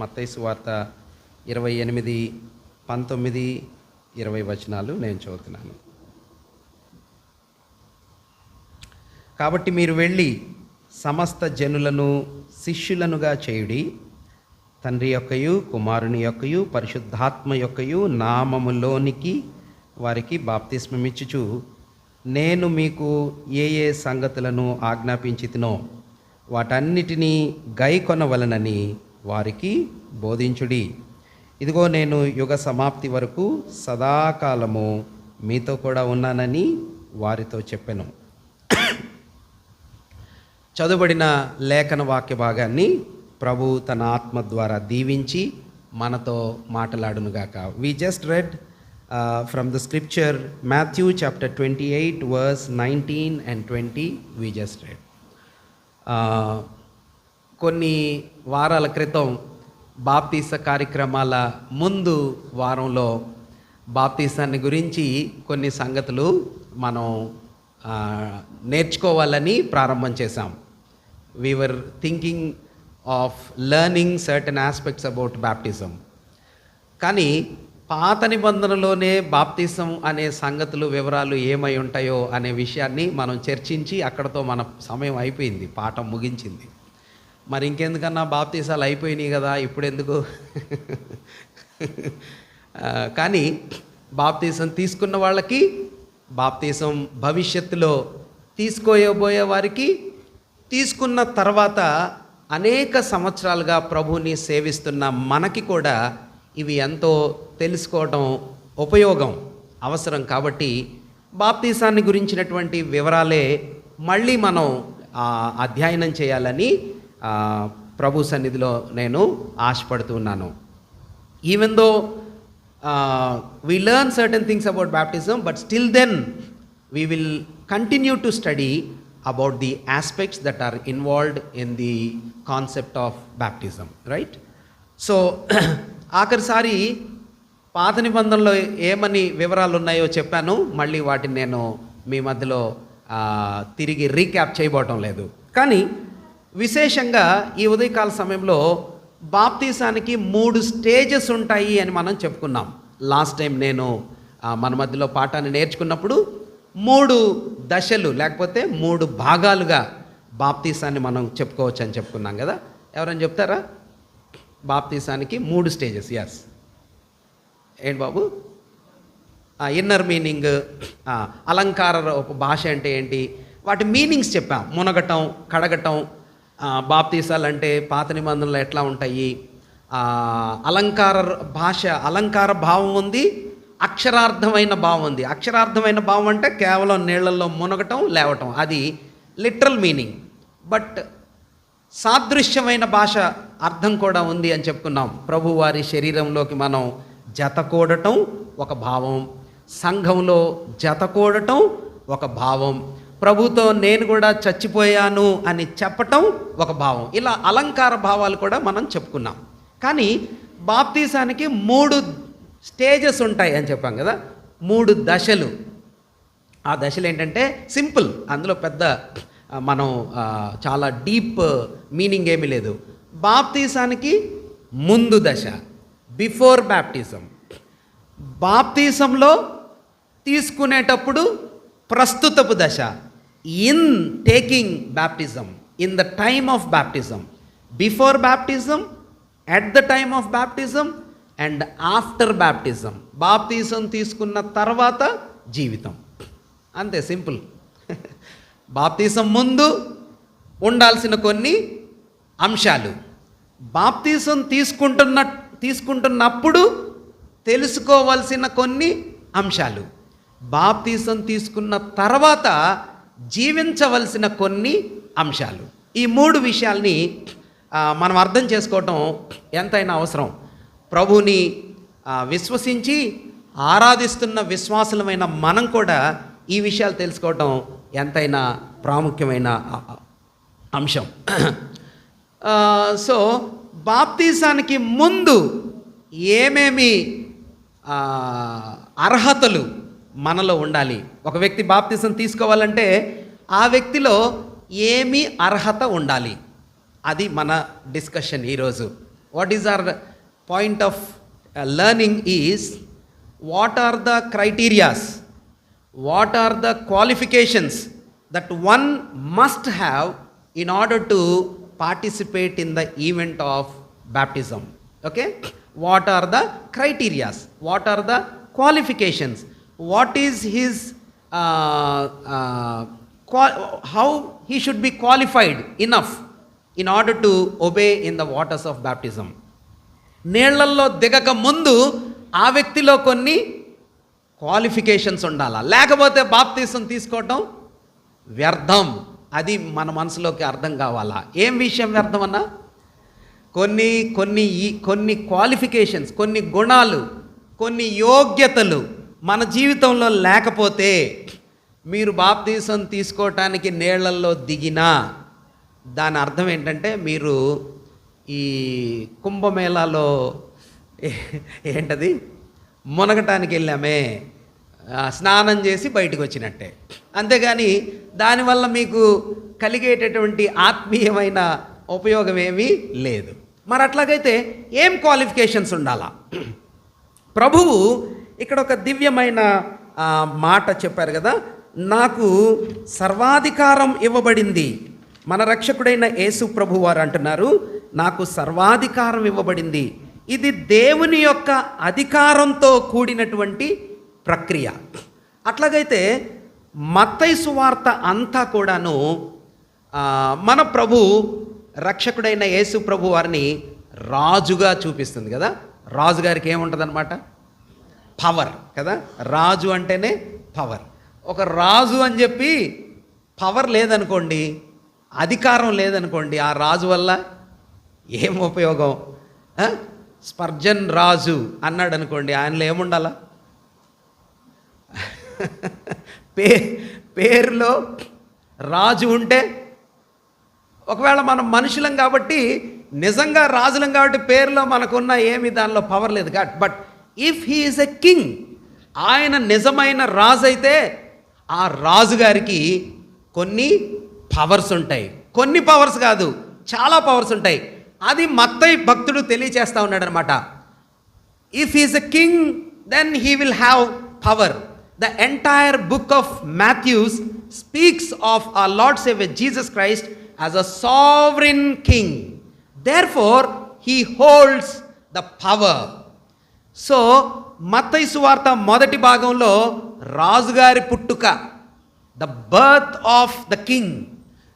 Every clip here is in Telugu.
మత్తయి సువార్త 28, 19, 20 వచనాలు నేను చదువుతున్నాను. కాబట్టి మీరు వెళ్ళి సమస్త జనులను శిష్యులనుగా చేయుడి, తండ్రి యొక్కయు కుమారుని యొక్కయు పరిశుద్ధాత్మ యొక్కయు నామములోనికి వారికి బాప్తిస్మమిచ్చుచు నేను మీకు ఏ ఏ సంగతులను ఆజ్ఞాపించితినో వాటన్నిటినీ గైకొనవలనని వారికి బోధించుడి. ఇదిగో నేను యుగ సమాప్తి వరకు సదాకాలము మీతో కూడా ఉన్నానని వారితో చెప్పెను. చదువుబడిన లేఖన వాక్య భాగాన్ని ప్రభు తన ఆత్మ ద్వారా దీవించి మనతో మాట్లాడునుగాక. We just read from the scripture Matthew chapter 28 verse 19 and 20 we just read. కొన్ని వారాల క్రితం బాప్తీస కార్యక్రమాల ముందు వారంలో బాప్తీసాన్ని గురించి కొన్ని సంగతులు మనం నేర్చుకోవాలని ప్రారంభం చేశాం. We were thinking of learning certain aspects about baptism. కానీ పాత నిబంధనలోనే బాప్తిసం అనే సంగతులు వివరాలు ఏమై ఉంటాయో అనే విషయాన్ని మనం చర్చించి అక్కడతో మన సమయం అయిపోయింది, పాఠం ముగించింది. మరి ఇంకెందుకన్నా బాప్తీసాలు అయిపోయినాయి కదా, ఇప్పుడెందుకు? కానీ బాప్తీసం తీసుకున్న వాళ్ళకి, బాప్తీసం భవిష్యత్తులో తీసుకోబోయే వారికి, తీసుకున్న తర్వాత అనేక సంవత్సరాలుగా ప్రభువుని సేవిస్తున్న మనకి కూడా ఇవి ఎంతో తెలుసుకోవడం ఉపయోగం, అవసరం. కాబట్టి బాప్తీసాన్ని గురించినటువంటి వివరాలే మళ్ళీ మనం అధ్యయనం చేయాలని ప్రభు సన్నిధిలో నేను ఆశపడుతున్నాను. Even though we learn certain things about baptism, but still then we will continue to study about the aspects that are involved in the concept of baptism, right? So ఆఖరిసారి పాత నిబంధనలో ఏమని వివరాలు ఉన్నాయో చెప్పాను, మళ్ళీ వాటిని నేను మీ మధ్యలో తిరిగి రీక్యాప్ చేయబోవటం లేదు. కానీ విశేషంగా ఈ ఉదయకాల సమయంలో బాప్తీసానికి 3 స్టేజెస్ ఉంటాయి అని మనం చెప్పుకున్నాం. లాస్ట్ టైం నేను మన మధ్యలో పాఠాన్ని నేర్చుకున్నప్పుడు 3 దశలు లేకపోతే 3 భాగాలుగా బాప్తీసాన్ని మనం చెప్పుకోవచ్చు అని చెప్పుకున్నాం కదా. ఎవరైనా చెప్తారా? బాప్తీసానికి 3 స్టేజెస్. ఎస్, ఏంటి బాబు? ఇన్నర్ మీనింగ్, అలంకార భాష అంటే ఏంటి, వాటి మీనింగ్స్ చెప్పాం. మునగటం, కడగటం, బాప్తీసాలు అంటే పాత నిబంధనలు ఎట్లా ఉంటాయి, అలంకార భాష, అలంకార భావం ఉంది, అక్షరార్థమైన భావం ఉంది. అక్షరార్థమైన భావం అంటే కేవలం నీళ్లలో మునగటం, లేవటం, అది లిటరల్ మీనింగ్. బట్ సాదృశ్యమైన భాష అర్థం కూడా ఉంది అని చెప్పుకున్నాం. ప్రభువారి శరీరంలోకి మనం జతకూడటం ఒక భావం, సంఘంలో జతకూడటం ఒక భావం, ప్రభుతో నేను కూడా చచ్చిపోయాను అని చెప్పటం ఒక భావం. ఇలా అలంకార భావాలు కూడా మనం చెప్పుకున్నాం. కానీ బాప్తీసానికి 3 స్టేజెస్ ఉంటాయి అని చెప్పాం కదా, 3 దశలు. ఆ దశలు ఏంటంటే సింపుల్, అందులో పెద్ద మనం చాలా డీప్ మీనింగ్ ఏమీ లేదు. బాప్తీసానికి ముందు దశ, బిఫోర్ బ్యాప్టిజం. బాప్తీసంలో తీసుకునేటప్పుడు ప్రస్తుతపు దశ, in taking baptism, in the time of baptism, before baptism, at the time of baptism and after baptism. బాప్తిజం తీసుకున్న తర్వాత జీవితం, అంతే, సింపుల్. బాప్తిజం ముందు ఉండాల్సిన కొన్ని అంశాలు, బాప్తిజం తీసుకుంటున్నప్పుడు తెలుసుకోవాల్సిన కొన్ని అంశాలు, బాప్తిజం తీసుకున్న తర్వాత జీవించవలసిన కొన్ని అంశాలు. ఈ 3 విషయాల్ని మనం అర్థం చేసుకోవటం ఎంతైనా అవసరం. ప్రభుని విశ్వసించి ఆరాధిస్తున్న విశ్వాసులమైన మనం కూడా ఈ విషయాలు తెలుసుకోవటం ఎంతైనా ప్రాముఖ్యమైన అంశం. సో బాప్తీసానికి ముందు ఏమేమి అర్హతలు మనలో ఉండాలి? ఒక వ్యక్తి బాప్తీసం తీసుకోవాలంటే ఆ వ్యక్తిలో ఏమి అర్హత ఉండాలి? అది మన డిస్కషన్ ఈరోజు. What is our point of learning is, what are the criterias, what are the qualifications that one must have in order to participate in the event of baptism. Okay, what are the criterias, what are the qualifications, what is his how he should be qualified enough in order to obey in the waters of baptism. నీళ్లల్లో దిగక ముందు ఆ వ్యక్తిలో కొన్ని క్వాలిఫికేషన్స్ ఉండాలా, లేకపోతే బాప్తీసం తీసుకోవటం వ్యర్థం. అది మన మనసులోకి అర్థం కావాలా. ఏం విషయం వ్యర్థం అన్నా? కొన్ని క్వాలిఫికేషన్స్, కొన్ని గుణాలు, కొన్ని యోగ్యతలు మన జీవితంలో లేకపోతే మీరు బాప్తీసం తీసుకోవటానికి నీళ్లల్లో దిగినా దాని అర్థం ఏంటంటే మీరు ఈ కుంభమేళాలో ఏంటది మునగటానికి వెళ్ళామే, స్నానం చేసి బయటకు వచ్చినట్టే. అంతేగాని దానివల్ల మీకు కలిగేటటువంటి ఆత్మీయమైన ఉపయోగం ఏమీ లేదు. మరి అట్లాగైతే ఏం క్వాలిఫికేషన్స్ ఉండాలా? ప్రభువు ఇక్కడ ఒక దివ్యమైన మాట చెప్పారు కదా, నాకు సర్వాధికారం ఇవ్వబడింది. మన రక్షకుడైన యేసు ప్రభు వారు అంటున్నారు, నాకు సర్వాధికారం ఇవ్వబడింది. ఇది దేవుని యొక్క అధికారంతో కూడినటువంటి ప్రక్రియ. అట్లాగైతే మత్తయి సువార్త అంతా కూడాను మన ప్రభు రక్షకుడైన యేసు ప్రభు వారిని రాజుగా చూపిస్తుంది కదా. రాజుగారికి ఏముంటుంది అనమాట? పవర్ కదా. రాజు అంటేనే పవర్. ఒక రాజు అని చెప్పి పవర్ లేదనుకోండి, అధికారం లేదనుకోండి, ఆ రాజు వల్ల ఏం ఉపయోగం? స్పర్జన్ రాజు అన్నాడు అనుకోండి, ఆయనలో ఏముండాలా? పేరులో రాజు ఉంటే, ఒకవేళ మనం మనుషులం కాబట్టి, నిజంగా రాజులం కాబట్టి పేరులో మనకున్న ఏమి దానిలో పవర్ లేదు. But if he is a king, ఆయన నిజమైన రాజు అయితే ఆ రాజుగారికి కొన్ని పవర్స్ ఉంటాయి. కొన్ని పవర్స్ కాదు, చాలా పవర్స్ ఉంటాయి. అది మత్తయి భక్తుడు తెలియచేస్తూ ఉన్నాడు అనమాట. If he's a king then he will have power. The entire book of Matthew speaks of our lord saviour Jesus Christ as a sovereign king. Therefore he holds the power. So మత్తయి సువార్త మొదటి భాగంలో రాజుగారి పుట్టుక, the birth of the king,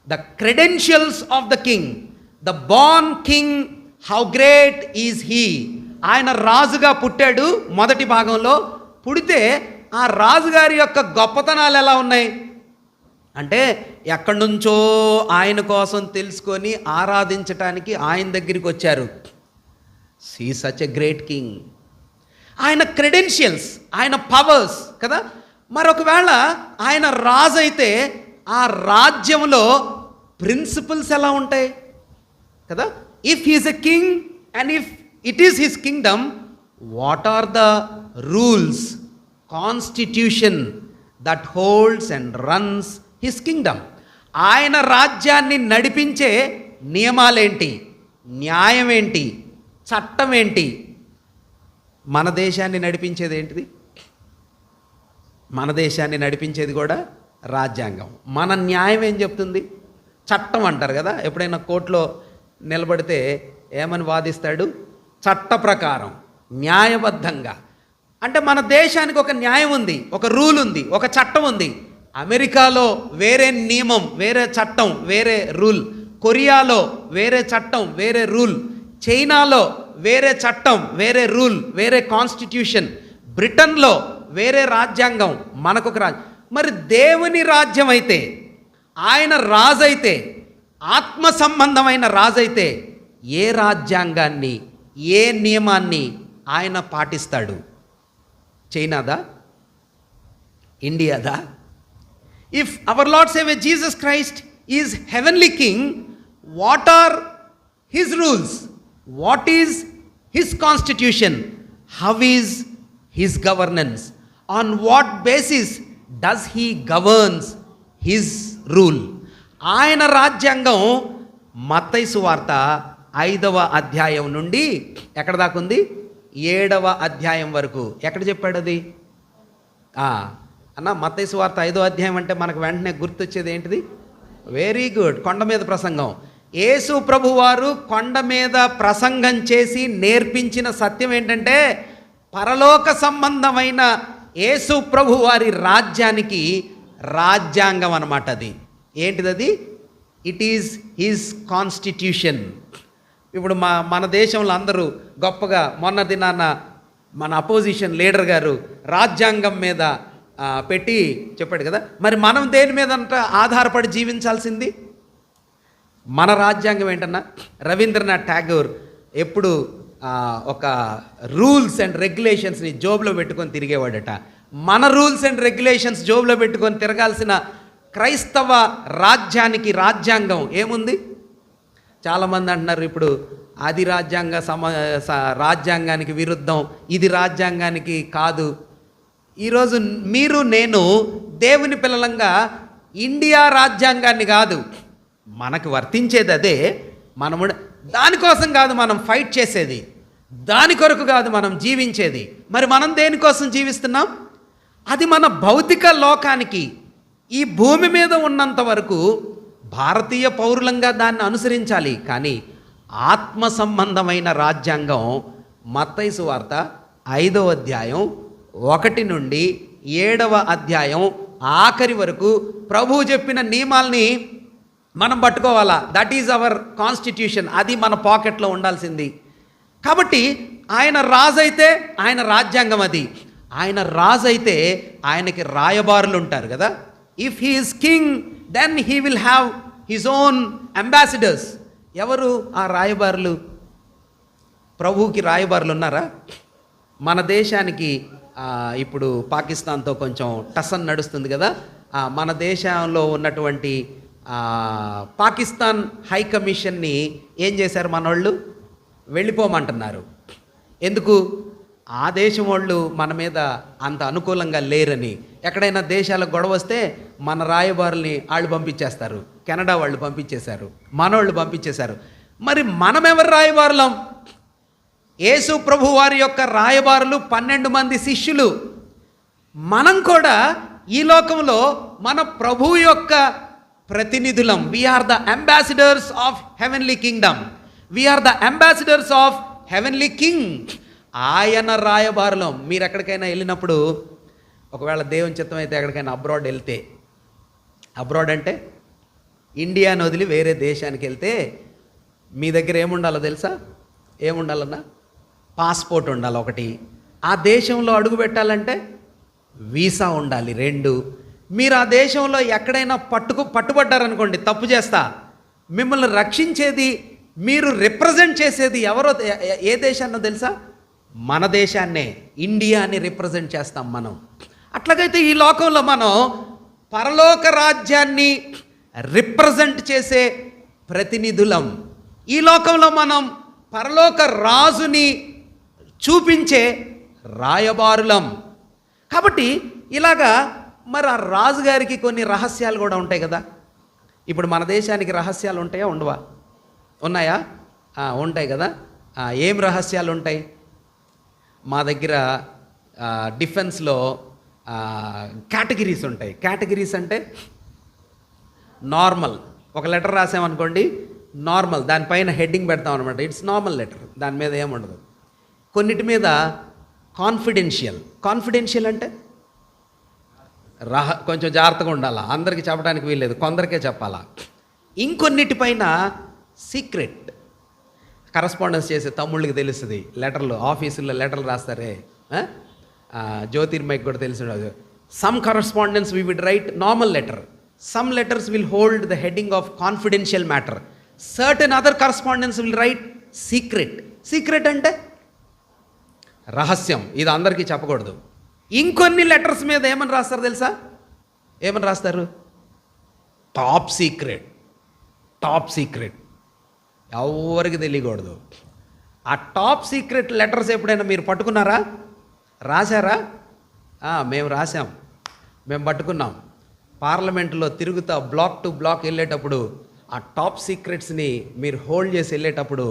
the credentials of the king, the born king, how great is he. ఆయన రాజుగా పుట్టాడు మొదటి భాగంలో. పుడితే ఆ రాజుగారి యొక్క గొప్పతనాలు ఎలా ఉన్నాయి అంటే, ఎక్కడి నుంచో ఆయన కోసం తెలుసుకొని ఆరాధించటానికి ఆయన దగ్గరికి వచ్చారు. He such a great king. ఆయన క్రెడెన్షియల్స్, ఆయన పవర్స్ కదా. మరొకవేళ ఆయన రాజు అయితే ఆ రాజ్యంలో ప్రిన్సిపల్స్ ఎలా ఉంటాయి కదా. If he's a king and if it is his kingdom, what are the rules, constitution that holds and runs his kingdom. ఆయన రాజ్యాన్ని నడిపించే నియమాలేంటి, న్యాయం ఏంటి, చట్టం ఏంటి? మన దేశాన్ని నడిపించేది ఏంటిది? మన దేశాన్ని నడిపించేది కూడా రాజ్యాంగం. మన న్యాయం ఏం చెప్తుంది? చట్టం అంటారు కదా. ఎప్పుడైనా కోర్టులో నిలబడితే ఏమని వాదిస్తాడు? చట్ట ప్రకారం, న్యాయబద్ధంగా. అంటే మన దేశానికి ఒక న్యాయం ఉంది, ఒక రూల్ ఉంది, ఒక చట్టం ఉంది. అమెరికాలో వేరే నియమం, వేరే చట్టం, వేరే రూల్. కొరియాలో వేరే చట్టం, వేరే రూల్. చైనాలో వేరే చట్టం, వేరే రూల్, వేరే కాన్స్టిట్యూషన్. బ్రిటన్లో వేరే రాజ్యాంగం, మనకొక మరి దేవుని రాజ్యం అయితే, ఆయన రాజైతే, ఆత్మ సంబంధమైన రాజైతే ఏ రాజ్యాంగాన్ని, ఏ నియమాన్ని ఆయన పాటిస్తాడు? చైనాదా? ఇండియాదా? If our lord saviour Jesus Christ is heavenly king, what are his rules? What is his constitution? How is his governance? On what basis does he governs his rule? ఆయన రాజ్యాంగం మత్తయి సువార్త 5వ అధ్యాయం నుండి ఎక్కడ దాకా ఉంది? 7వ అధ్యాయం వరకు. ఎక్కడ చెప్పాడు అది? అన్న మత్తయి సువార్త 5వ అధ్యాయం అంటే మనకు వెంటనే గుర్తొచ్చేది ఏంటిది? వెరీ గుడ్, కొండ మీద ప్రసంగం. యేసు ప్రభువారు కొండ మీద ప్రసంగం చేసి నేర్పించిన సత్యం ఏంటంటే, పరలోక సంబంధమైన యేసు ప్రభువారి రాజ్యానికి రాజ్యాంగం అన్నమాట. అది ఏంటిది? It is his constitution. ఇప్పుడు మన దేశంలో అందరూ గొప్పగా మొన్న దినాన మన అపోజిషన్ లీడర్ గారు రాజ్యాంగం మీద పెట్టి చెప్పాడు కదా. మరి మనం దేని మీద ఆధారపడి జీవించాల్సింది? మన రాజ్యాంగం ఏంటన్నా? రవీంద్రనాథ్ ఠాగూర్ ఎప్పుడు ఒక రూల్స్ అండ్ రెగ్యులేషన్స్ని జోబులో పెట్టుకొని తిరిగేవాడట. మన రూల్స్ అండ్ రెగ్యులేషన్స్ జోబులో పెట్టుకొని తిరగాల్సిన క్రైస్తవ రాజ్యానికి రాజ్యాంగం ఏముంది? చాలామంది అంటున్నారు ఇప్పుడు అది రాజ్యాంగానికి విరుద్ధం, ఇది రాజ్యాంగానికి కాదు. ఈరోజు మీరు నేను దేవుని పిల్లలంగా ఇండియా రాజ్యాంగాన్ని కాదు, మనకు వర్తించేది అదే. మనము దానికోసం కాదు మనం ఫైట్ చేసేది, దాని కొరకు కాదు మనం జీవించేది. మరి మనం దేనికోసం జీవిస్తున్నాం? అది మన భౌతిక లోకానికి, ఈ భూమి మీద ఉన్నంత వరకు భారతీయ పౌరులంగా దాన్ని అనుసరించాలి. కానీ ఆత్మ సంబంధమైన రాజ్యాంగం మత్తయి సువార్త 5వ అధ్యాయం 1 నుండి 7వ అధ్యాయం ఆఖరి వరకు ప్రభువు చెప్పిన నియమాల్ని మనం పట్టుకోవాలా. That is our constitution. అది మన పాకెట్లో ఉండాల్సింది. కాబట్టి ఆయన రాజు అయితే ఆయన రాజ్యాంగం అది. ఆయన రాజు అయితే ఆయనకి రాయబారులు ఉంటారు కదా. If he is king then he will have his own ambassadors. ఎవరు ఆ రాయబారులు? ప్రభువుకి రాయబారులు ఉన్నారా? మన దేశానికి ఇప్పుడు పాకిస్తాన్తో కొంచెం టసన్ నడుస్తుంది కదా. మన దేశంలో ఉన్నటువంటి పాకిస్తాన్ హై కమిషన్ని ఏం చేశారు మనోళ్ళు? వెళ్ళిపోమంటున్నారు. ఎందుకు? ఆ దేశం వాళ్ళు మన మీద అంత అనుకూలంగా లేరని. ఎక్కడైనా దేశాలకు గొడవ వస్తే మన రాయబారుల్ని వాళ్ళు పంపించేస్తారు. కెనడా వాళ్ళు పంపించేశారు, మనోళ్ళు పంపించేశారు. మరి మనం ఎవరు రాయబారులం? యేసు ప్రభు వారి యొక్క రాయబారులు 12 మంది శిష్యులు. మనం కూడా ఈ లోకంలో మన ప్రభు యొక్క ప్రతినిధులం. We are the ambassadors of heavenly kingdom. We are the ambassadors of heavenly king. ఆయన రాయబారులం. మీరు ఎక్కడికైనా వెళ్ళినప్పుడు, ఒకవేళ దేవుని చిత్తం అయితే ఎక్కడికైనా అబ్రాడ్ వెళ్తే, అబ్రాడ్ అంటే ఇండియాని వదిలి వేరే దేశానికి వెళ్తే మీ దగ్గర ఏముండాలో తెలుసా? ఏముండాలన్నా? పాస్పోర్ట్ ఉండాలి ఒకటి. ఆ దేశంలో అడుగు పెట్టాలంటే వీసా ఉండాలి 2. మీరు ఆ దేశంలో ఎక్కడైనా పట్టుబడ్డారనుకోండి, తప్పు చేస్తా, మిమ్మల్ని రక్షించేది, మీరు రిప్రజెంట్ చేసేది ఎవరో, ఏ దేశాన్నో తెలుసా? మన దేశాన్నే, ఇండియాని రిప్రజెంట్ చేస్తాం మనం. అట్లాగైతే ఈ లోకంలో మనం పరలోక రాజ్యాన్ని రిప్రజెంట్ చేసే ప్రతినిధులం. ఈ లోకంలో మనం పరలోక రాజుని చూపించే రాయబారులం. కాబట్టి ఇలాగా మరి ఆ రాజుగారికి కొన్ని రహస్యాలు కూడా ఉంటాయి కదా. ఇప్పుడు మన దేశానికి రహస్యాలు ఉంటాయా, ఉండవా? ఉన్నాయా? ఉంటాయి కదా. ఏం రహస్యాలు ఉంటాయి? మా దగ్గర డిఫెన్స్లో కేటగిరీస్ ఉంటాయి. కేటగిరీస్ అంటే నార్మల్, ఒక లెటర్ రాసామనుకోండి, నార్మల్, దానిపైన హెడ్డింగ్ పెడతాం అనమాట. ఇట్స్ నార్మల్ లెటర్, దాని మీద ఏముండదు. కొన్నిటి మీద కాన్ఫిడెన్షియల్. కాన్ఫిడెన్షియల్ అంటే కొంచెం జాగ్రత్తగా ఉండాలా, అందరికీ చెప్పడానికి వీల్లేదు, కొందరికే చెప్పాలా. ఇంకొన్నిటిపైన సీక్రెట్. కరస్పాండెన్స్ చేసే తమ్ముళ్ళకి తెలుస్తుంది. లెటర్లు, ఆఫీసుల్లో లెటర్లు రాస్తారే, జ్యోతిర్మయ్కి కూడా తెలిసి ఉండదు. Some correspondence we would write normal letter. Some letters will hold the heading of confidential matter. Certain other correspondence will write secret. Secret అంటే రహస్యం, ఇది అందరికీ చెప్పకూడదు. ఇంకొన్ని లెటర్స్ మీద ఏమని రాస్తారు తెలుసా? ఏమని రాస్తారు? Top secret. టాప్ సీక్రెట్, ఎవరికి తెలియకూడదు. ఆ టాప్ సీక్రెట్ లెటర్స్ ఎప్పుడైనా మీరు పట్టుకున్నారా? రాశారా? మేము రాసాం, మేము పట్టుకున్నాం. పార్లమెంటులో తిరుగుతా బ్లాక్ టు బ్లాక్ వెళ్ళేటప్పుడు ఆ టాప్ సీక్రెట్స్ని మీరు హోల్డ్ చేసి వెళ్ళేటప్పుడు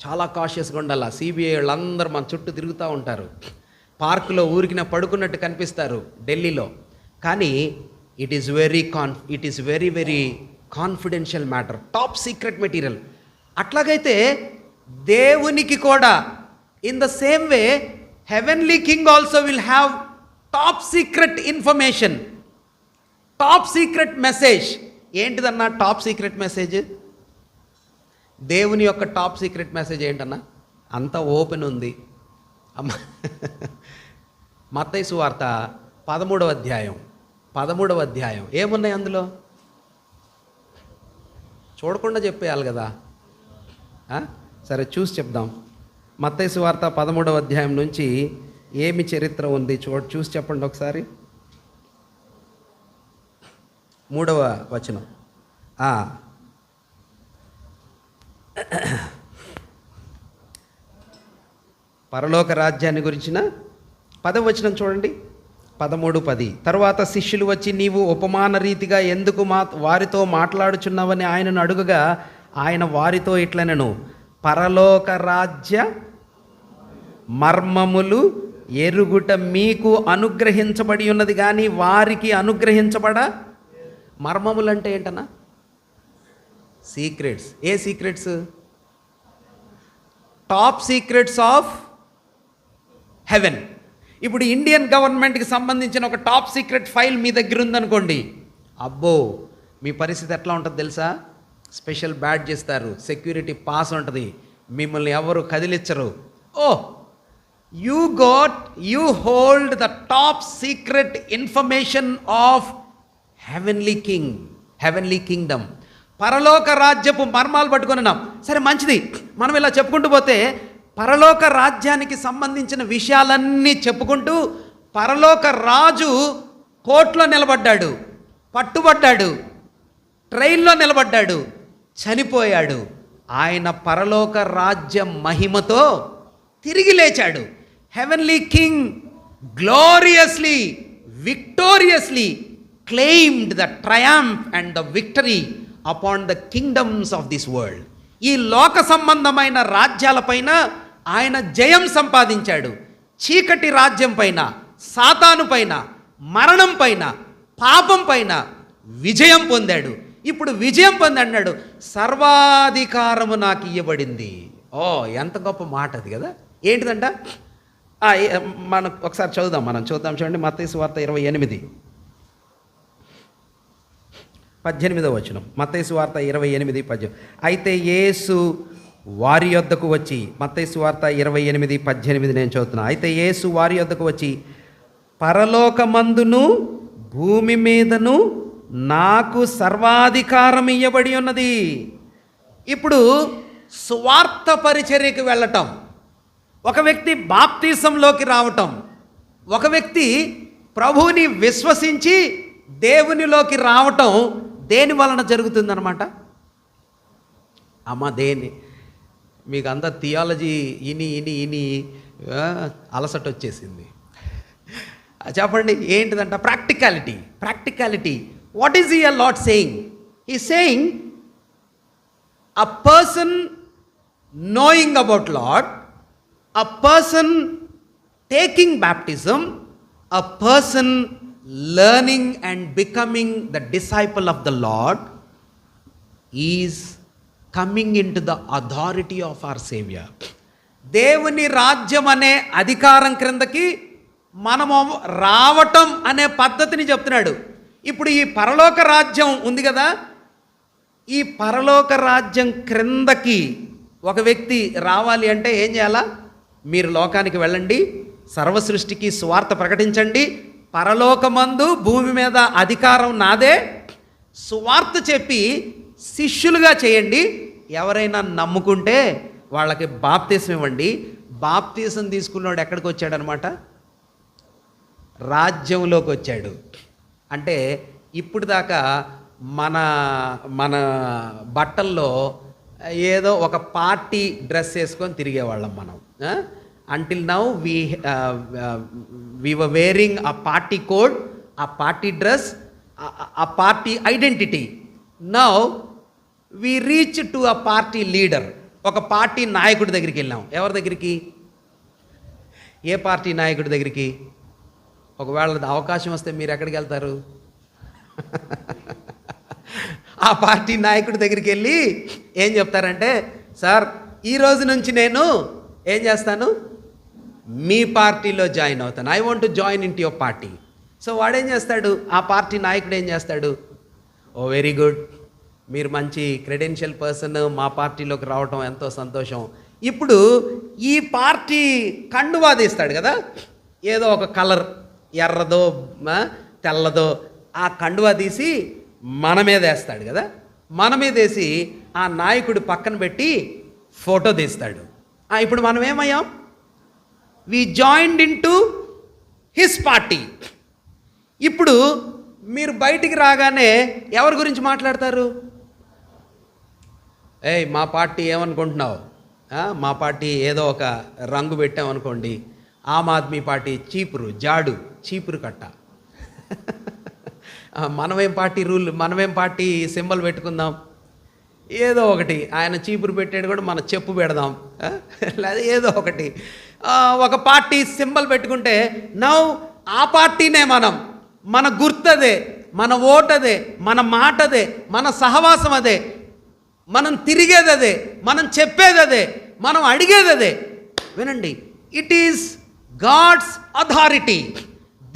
చాలా కాషియస్గా ఉండాలి. సిబిఐ వాళ్ళందరూ మన చుట్టూ తిరుగుతూ ఉంటారు. పార్కులో ఊరికిన పడుకున్నట్టు కనిపిస్తారు ఢిల్లీలో, కానీ it is very very confidential matter, top secret material. అట్లాగైతే దేవునికి కూడా in the same way heavenly king also will have top secret information, top secret message. ఏంటిదన్నా టాప్ సీక్రెట్ మెసేజ్? దేవుని యొక్క టాప్ సీక్రెట్ మెసేజ్ ఏంటన్నా? అంత ఓపెన్ ఉంది. అమ్మ మత్తయి సువార్త 13వ అధ్యాయం ఏమున్నాయి అందులో? చూడకుండా చెప్పేయాలి కదా. సరే చూసి చెప్దాం. మత్తయి సువార్త 13వ అధ్యాయం నుంచి ఏమి చరిత్ర ఉంది చూసి చెప్పండి ఒకసారి. 3వ వచనం. పరలోక రాజ్యాన్ని గురించిన 10వ వచనం చూడండి. 13:10. తర్వాత శిష్యులు వచ్చి, నీవు ఉపమాన రీతిగా ఎందుకు వారితో మాట్లాడుచున్నావని ఆయనను అడుగగా, ఆయన వారితో ఇట్లనెను, పరలోక రాజ్య మర్మములు ఎరుగుట మీకు అనుగ్రహించబడి ఉన్నది కానీ వారికి అనుగ్రహించబడ. మర్మములు అంటే ఏంటన్నా? Secrets. A secrets? Top secrets of haven. ఇప్పుడు ఇండియన్ గవర్నమెంట్కి సంబంధించిన ఒక టాప్ సీక్రెట్ ఫైల్ మీ దగ్గర ఉందనుకోండి, అబ్బో మీ పరిస్థితి ఎట్లా ఉంటుంది తెలుసా? స్పెషల్ బ్యాడ్జ్ ఇస్తారు, సెక్యూరిటీ పాస్ ఉంటుంది, మిమ్మల్ని ఎవరు కదిలించరు. You hold the top secret information of heavenly kingdom. పరలోక రాజ్యపు మర్మాలు పట్టుకున్నాం. సరే మంచిది, మనం ఇలా చెప్పుకుంటూ పోతే పరలోక రాజ్యానికి సంబంధించిన విషయాలన్నీ చెప్పుకుంటూ, పరలోక రాజు కోర్టులో నిలబడ్డాడు, పట్టుబడ్డాడు, ట్రైన్లో నిలబడ్డాడు, చనిపోయాడు. ఆయన పరలోక రాజ్య మహిమతో తిరిగి లేచాడు. Heavenly king గ్లోరియస్లీ విక్టోరియస్లీ claimed the Triumph and the victory upon the kingdoms of this world. ఈ లోక సంబంధమైన రాజ్యాలపైన ఆయన జయం సంపాదించాడు. చీకటి రాజ్యం పైన, సాతాను పైన, మరణం పైన, పాపం పైన విజయం పొందాడు. ఇప్పుడు విజయం పొందన్నాడు, సర్వాధికారము నాకు ఇవ్వబడింది. ఎంత గొప్ప మాట అది కదా. ఏంటిదంట? మనం ఒకసారి చూద్దాం చూడండి. మత్తయి సువార్త 28:18 వచనం. మత్తయి సువార్త 28:18. అయితే యేసు వారి యొద్దకు వచ్చి, మత్తయి సువార్త 28:18 నేను చదువుతున్నా. అయితే యేసు వారి యొద్దకు వచ్చి, పరలోకమందును భూమి మీదను నాకు సర్వాధికారం ఇవ్వబడి ఉన్నది. ఇప్పుడు స్వార్థ పరిచర్యకు వెళ్ళటం, ఒక వ్యక్తి బాప్తిసంలోకి రావటం, ఒక వ్యక్తి ప్రభువుని విశ్వసించి దేవునిలోకి రావటం దేని వలన జరుగుతుందన్నమాట? మీకు అంతా థియాలజీ ఇని అలసట వచ్చేసింది. చెప్పండి ఏంటిదంట? Practicality. What is here Lord saying? He saying a person knowing about Lord, a person taking baptism, a person learning and becoming the disciple of the Lord is coming into the authority of our Savior. దేవుని రాజ్యం అనే అధికారం క్రిందకి మనము రావటం అనే పద్ధతిని చెప్తున్నాడు. ఇప్పుడు ఈ పరలోక రాజ్యం ఉంది కదా, ఈ పరలోక రాజ్యం క్రిందకి ఒక వ్యక్తి రావాలి అంటే ఏం చేయాలా? మీరు లోకానికి వెళ్ళండి, సర్వ సృష్టికి సువార్త ప్రకటించండి, పరలోకమందు భూమి మీద అధికారం నాదే, సువార్త చెప్పి శిష్యులుగా చేయండి, ఎవరైనా నమ్ముకుంటే వాళ్ళకి బాప్తీసం ఇవ్వండి. బాప్తీసం తీసుకున్నాడు ఎక్కడికి వచ్చాడనమాట? రాజ్యంలోకి వచ్చాడు. అంటే ఇప్పుడు దాకా మన మన బట్టల్లో ఏదో ఒక పార్టీ డ్రెస్ వేసుకొని తిరిగేవాళ్ళం మనం. Until now we were wearing a party code, a party dress, a party identity. Now we reach to a party leader. ఒక పార్టీ నాయకుడి దగ్గరికి వెళ్ళాం. ఎవరి దగ్గరికి? ఏ పార్టీ నాయకుడి దగ్గరికి? ఒకవేళ అవకాశం వస్తే మీరు ఎక్కడికి వెళ్తారు? ఆ పార్టీ నాయకుడి దగ్గరికి వెళ్ళి ఏం చెప్తారంటే, సార్ ఈ రోజు నుంచి నేను ఏం చేస్తాను, మీ పార్టీలో జాయిన్ అవుతాను. I want to join in to your party. So వాడేం చేస్తాడు, ఆ పార్టీ నాయకుడు ఏం చేస్తాడు, ఓ వెరీ గుడ్, మీరు మంచి క్రెడెన్షియల్ పర్సన్, మా పార్టీలోకి రావటం ఎంతో సంతోషం. ఇప్పుడు ఈ పార్టీ కండువా తీస్తాడు కదా, ఏదో ఒక కలర్, ఎర్రదో తెల్లదో, ఆ కండువా తీసి మన మీద వేస్తాడు కదా. మన మీద వేసి ఆ నాయకుడు పక్కన పెట్టి ఫోటో తీస్తాడు. ఇప్పుడు మనం ఏమయ్యాం, we joined in to his party. ఇప్పుడు మీరు బయటికి రాగానే ఎవరి గురించి మాట్లాడతారు? ఏయ్ మా పార్టీ ఏమనుకుంటున్నావు, మా పార్టీ ఏదో ఒక రంగు పెట్టామనుకోండి, ఆమ్ ఆద్మీ పార్టీ చీపురు కట్ట. మనమేం పార్టీ రూల్, మనమేం పార్టీ సింబల్ పెట్టుకుందాం, ఏదో ఒకటి. ఆయన చీపురు పెట్టాడు కూడా మన చెప్పు పెడదాం, లేదా ఏదో ఒకటి. ఒక పార్టీ సింబల్ పెట్టుకుంటే నౌ ఆ పార్టీనే మన గుర్తదే, మన ఓటదే, మన మాటదే, మన సహవాసం అదే, మనం తిరిగేది అదే, మనం చెప్పేది అదే, మనం అడిగేది అదే. వినండి, ఇట్ ఈస్ గాడ్స్ అథారిటీ.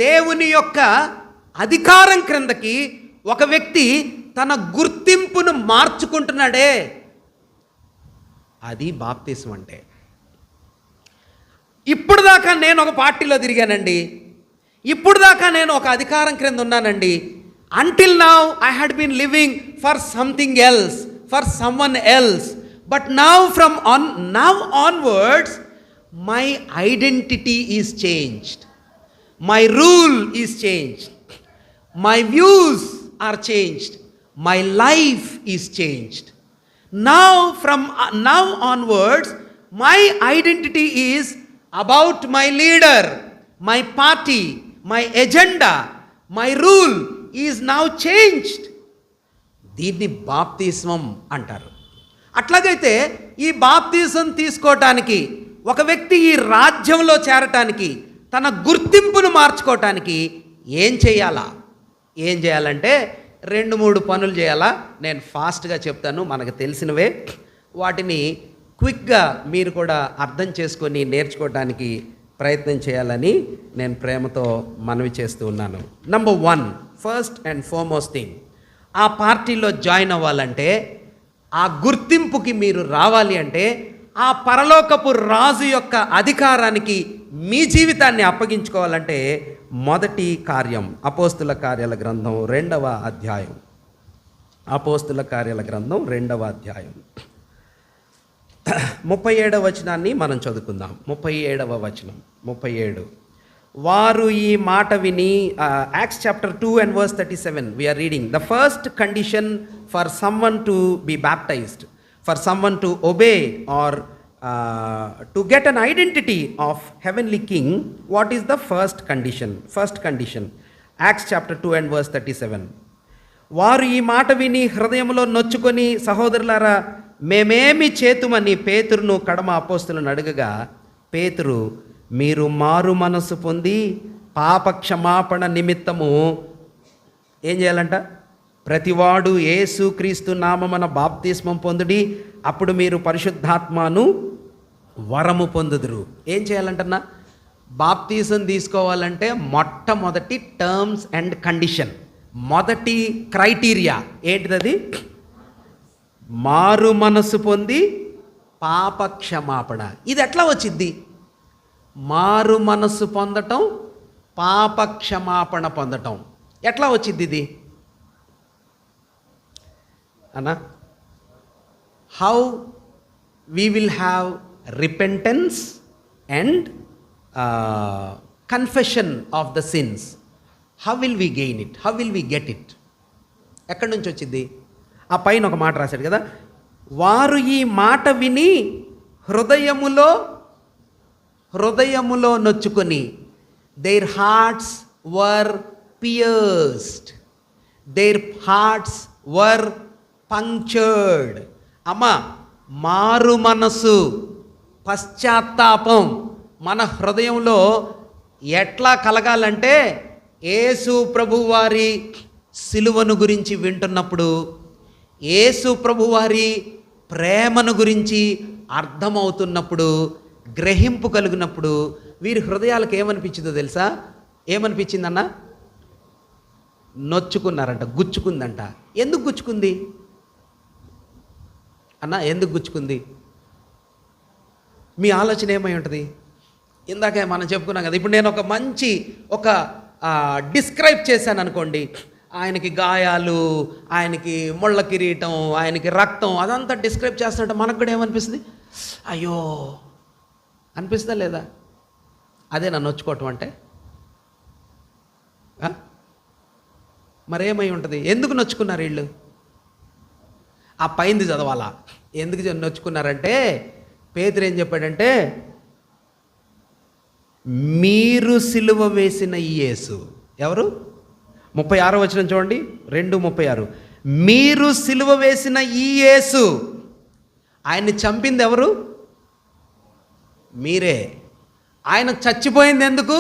దేవుని యొక్క అధికారం క్రిందకి ఒక వ్యక్తి తన గుర్తింపును మార్చుకుంటున్నాడే, అది బాప్తిస్మం అంటే. ఇప్పుడు దాకా నేను ఒక పార్టీలో తిరిగానండి, ఇప్పుడు దాకా నేను ఒక అధికారం క్రింద ఉన్నానండి. Until now I had been living for something else, for someone else, but now from now onwards my identity is changed, my rule is changed, my views are changed, my life is changed. Now from now onwards my identity is about my leader, my party, my agenda, my rule is now changed. దీన్ని బాప్తిస్మం అంటారు. అట్లాగైతే ఈ బాప్తిజం తీసుకోవటానికి, ఒక వ్యక్తి ఈ రాజ్యంలో చేరటానికి, తన గుర్తింపును మార్చుకోవటానికి ఏం చేయాలంటే 2-3 పనులు చేయాలా. నేను ఫాస్ట్గా చెప్తాను, మనకు తెలిసినవే. వాటిని క్విక్గా మీరు కూడా అర్థం చేసుకొని నేర్చుకోవడానికి ప్రయత్నం చేయాలని నేను ప్రేమతో మనవి చేస్తూ ఉన్నాను. Number 1, first and foremost thing, ఆ పార్టీలో జాయిన్ అవ్వాలంటే, ఆ గుర్తింపుకి మీరు రావాలి అంటే, ఆ పరలోకపు రాజు యొక్క అధికారానికి మీ జీవితాన్ని అప్పగించుకోవాలంటే మొదటి కార్యం అపోస్తుల కార్యాల గ్రంథం 2వ అధ్యాయం. అపోస్తుల కార్యాల గ్రంథం 2వ అధ్యాయం 37వ వచనాన్ని మనం చదువుకుందాం. 37వ వచనం 37. వారు ఈ మాట విని, Acts chapter 2 and verse 37 we are reading. The first condition for someone to be baptized, for someone to obey or to get an identity of heavenly king, what is the first condition? Acts chapter 2 and verse 37. వారు ఈ మాట విని హృదయంలో నొచ్చుకొని, సహోదరులారా మేమేమి చేతుమని పేతురును కడమ అపోస్తులను అడగగా, పేతురు, మీరు మారు మనసు పొంది పాప క్షమాపణ నిమిత్తము ఏం చేయాలంట, ప్రతివాడు యేసుక్రీస్తు నామమున బాప్తిస్మం పొందుడి, అప్పుడు మీరు పరిశుద్ధాత్మను వరము పొందుదురు. ఏం చేయాలంటన్నా, బాప్తిజం తీసుకోవాలంటే మొట్టమొదటి టర్మ్స్ అండ్ కండిషన్, మొదటి క్రైటీరియా ఏంటిది? మారు మనసు పొంది పాప క్షమాపణ. ఇది ఎట్లా వచ్చింది? మారు మనసు పొందటం, పాప క్షమాపణ పొందటం ఎట్లా వచ్చింది ఇది అన్నా? How we will have repentance and confession of the sins. How will we gain it? How will we get it? ఎక్కడి నుంచి వచ్చింది? ఆ పైన ఒక మాట రాశాడు కదా, వారు ఈ మాట విని హృదయములో నొచ్చుకొని, their hearts were pierced, their hearts were punctured. అమ్మా, మారు మనసు, పశ్చాత్తాపం మన హృదయంలో ఎట్లా కలగాలంటే, యేసు ప్రభువారి సిలువను గురించి వింటున్నప్పుడు, యేసు ప్రభువారి ప్రేమను గురించి అర్థమవుతున్నప్పుడు, గ్రహింపు కలిగినప్పుడు వీరి హృదయాలకు ఏమనిపించిందో తెలుసా? ఏమనిపించిందన్న? నొచ్చుకున్నారంట, గుచ్చుకుందంట. ఎందుకు గుచ్చుకుంది అన్న? ఎందుకు గుచ్చుకుంది? మీ ఆలోచన ఏమై ఉంటుంది? ఇందాకే మనం చెప్పుకున్నాం కదా. ఇప్పుడు నేను ఒక డిస్క్రైబ్ చేశాను అనుకోండి, ఆయనకి గాయాలు, ఆయనకి ముళ్ళ కిరీటం, ఆయనకి రక్తం, అదంతా డిస్క్రైబ్ చేస్తున్నట్టు మనకు కూడా ఏమనిపిస్తుంది? అయ్యో అనిపిస్తుందా లేదా? అదే నన్ను నొచ్చుకోవటం అంటే. మరేమై ఉంటుంది? ఎందుకు నొచ్చుకున్నారు వీళ్ళు? ఆ పైంది చదవాలా? ఎందుకు నొచ్చుకున్నారంటే, పేతురు ఏం చెప్పాడంటే, మీరు సిలువ వేసిన ఈ యేసు. ఎవరు? 36వ వచనం చూడండి, 2:36. మీరు సిలువ వేసిన ఈ యేసు, ఆయన్ని చంపింది ఎవరు? మీరే. ఆయన చచ్చిపోయింది ఎందుకు?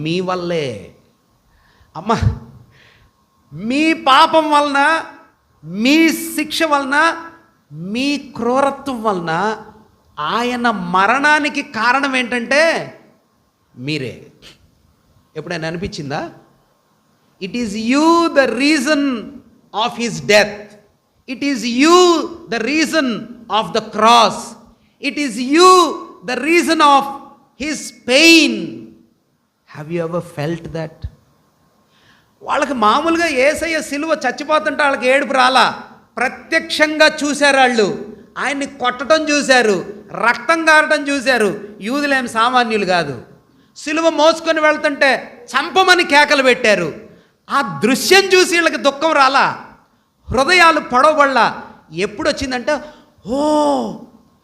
మీ వల్లే. అమ్మా, మీ పాపం వలన, మీ శిక్ష వలన, మీ క్రూరత్వం వలన ఆయన మరణానికి కారణం ఏంటంటే మీరే. ఎప్పుడైనా అనిపించిందా? It is you the reason of his death. It is you the reason of the cross. It is you the reason of his pain. Have you ever felt that? వాళ్ళకి మామూలుగా యేసయ్య సిలువ చచ్చిపోతుంటే వాళ్ళకి ఏడుపు రాలా. ప్రత్యక్షంగా చూశారు వాళ్ళు. ఆయన్ని కొట్టడం చూశారు, రక్తం కారటం చూశారు. యూదులేం సామాన్యులు కాదు. సిలువ మోసుకొని వెళ్తుంటే చంపమని కేకలు పెట్టారు. ఆ దృశ్యం చూసి వీళ్ళకి దుఃఖం రాలా, హృదయాలు పొడవబడలా. ఎప్పుడు వచ్చిందంటే, ఓ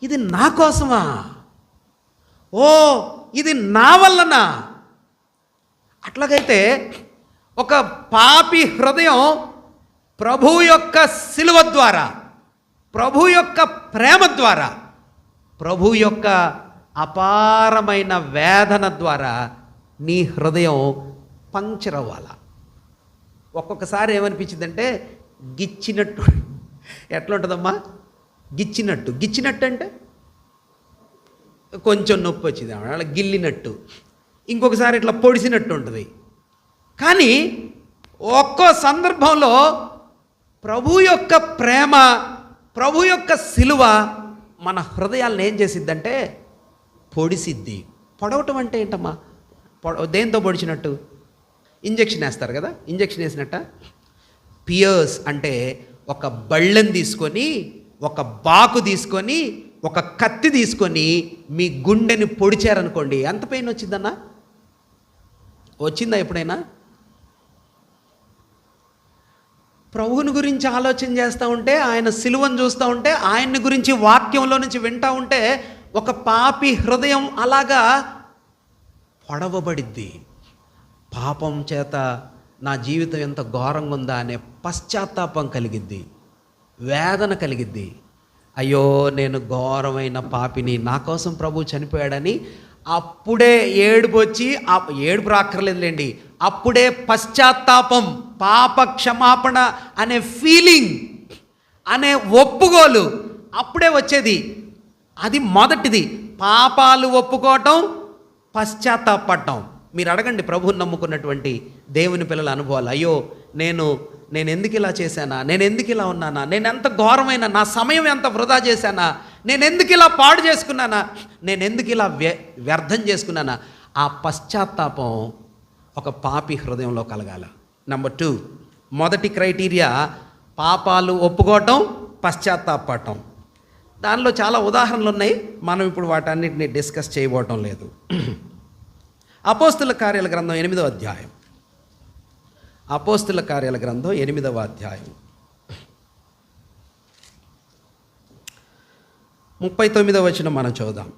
ఇది నా కోసమా, ఓ ఇది నా వల్లనా? అట్లాగైతే ఒక పాపి హృదయం ప్రభు యొక్క సిలువ ద్వారా, ప్రభు యొక్క ప్రేమ ద్వారా, ప్రభు యొక్క అపారమైన వేదన ద్వారా నీ హృదయం పంక్చర్ అవ్వాల. ఒక్కొక్కసారి ఏమనిపించిందంటే గిచ్చినట్టు. ఎట్లా ఉంటుందమ్మా? గిచ్చినట్టు అంటే కొంచెం నొప్పి వచ్చింది, అలా గిల్లినట్టు. ఇంకొకసారి ఇట్లా పొడిసినట్టు ఉంటుంది. కానీ ఒక్కో సందర్భంలో ప్రభు యొక్క ప్రేమ, ప్రభు యొక్క సిలువ మన హృదయాలను ఏం చేసిద్దంటే పొడిసిద్ది. పొడవటం అంటే ఏంటమ్మా? దేంతో పొడిచినట్టు? ఇంజెక్షన్ వేస్తారు కదా, ఇంజెక్షన్ వేసినట్ట. పియర్స్ అంటే ఒక బళ్ళెం తీసుకొని, ఒక బాకు తీసుకొని, ఒక కత్తి తీసుకొని మీ గుండెని పొడిచారనుకోండి, ఎంత పెయిన్ వచ్చిందన్నా? వచ్చిందా ఎప్పుడైనా? ప్రభువుని గురించి ఆలోచన చేస్తూ ఉంటే, ఆయన సిలువను చూస్తూ ఉంటే, ఆయన్ని గురించి వాక్యంలో నుంచి వింటూ ఉంటే, ఒక పాపి హృదయం అలాగా పొడవబడిద్ది. పాపం చేత నా జీవితం ఎంత ఘోరంగా ఉందా అనే పశ్చాత్తాపం కలిగిద్ది, వేదన కలిగిద్ది. అయ్యో నేను ఘోరమైన పాపిని, నా కోసం ప్రభు చనిపోయాడని అప్పుడే ఏడుపు వచ్చి, ఏడుపు రాక్కర్లేదులేండి, అప్పుడే పశ్చాత్తాపం, పాప క్షమాపణ అనే ఫీలింగ్, అనే ఒప్పుకోలు అప్పుడే వచ్చేది. అది మొదటిది. పాపాలు ఒప్పుకోవటం, పశ్చాత్తాపడటం. మీరు అడగండి ప్రభువుని నమ్ముకున్నటువంటి దేవుని పిల్లల అనుభవాలు. అయ్యో నేను ఎందుకు ఇలా చేశానా, నేను ఎందుకు ఇలా ఉన్నానా, నేను ఎంత ఘోరమైన, నా సమయం ఎంత వృధా చేశానా, నేను ఎందుకు ఇలా పాడు చేసుకున్నానా, నేను ఎందుకు ఇలా వ్యర్థం చేసుకున్నానా? ఆ పశ్చాత్తాపం ఒక పాపి హృదయంలో కలగాల. నెంబర్ 2, మొదటి క్రైటీరియా పాపాలు ఒప్పుకోవటం, పశ్చాత్తాపడటం. దానిలో చాలా ఉదాహరణలు ఉన్నాయి, మనం ఇప్పుడు వాటన్నిటిని డిస్కస్ చేయబోవటం లేదు. అపోస్తుల కార్యాల గ్రంథం 8వ అధ్యాయం. అపోస్తుల కార్యాల గ్రంథం 8వ అధ్యాయం 39వ వచనం మనం చూద్దాం.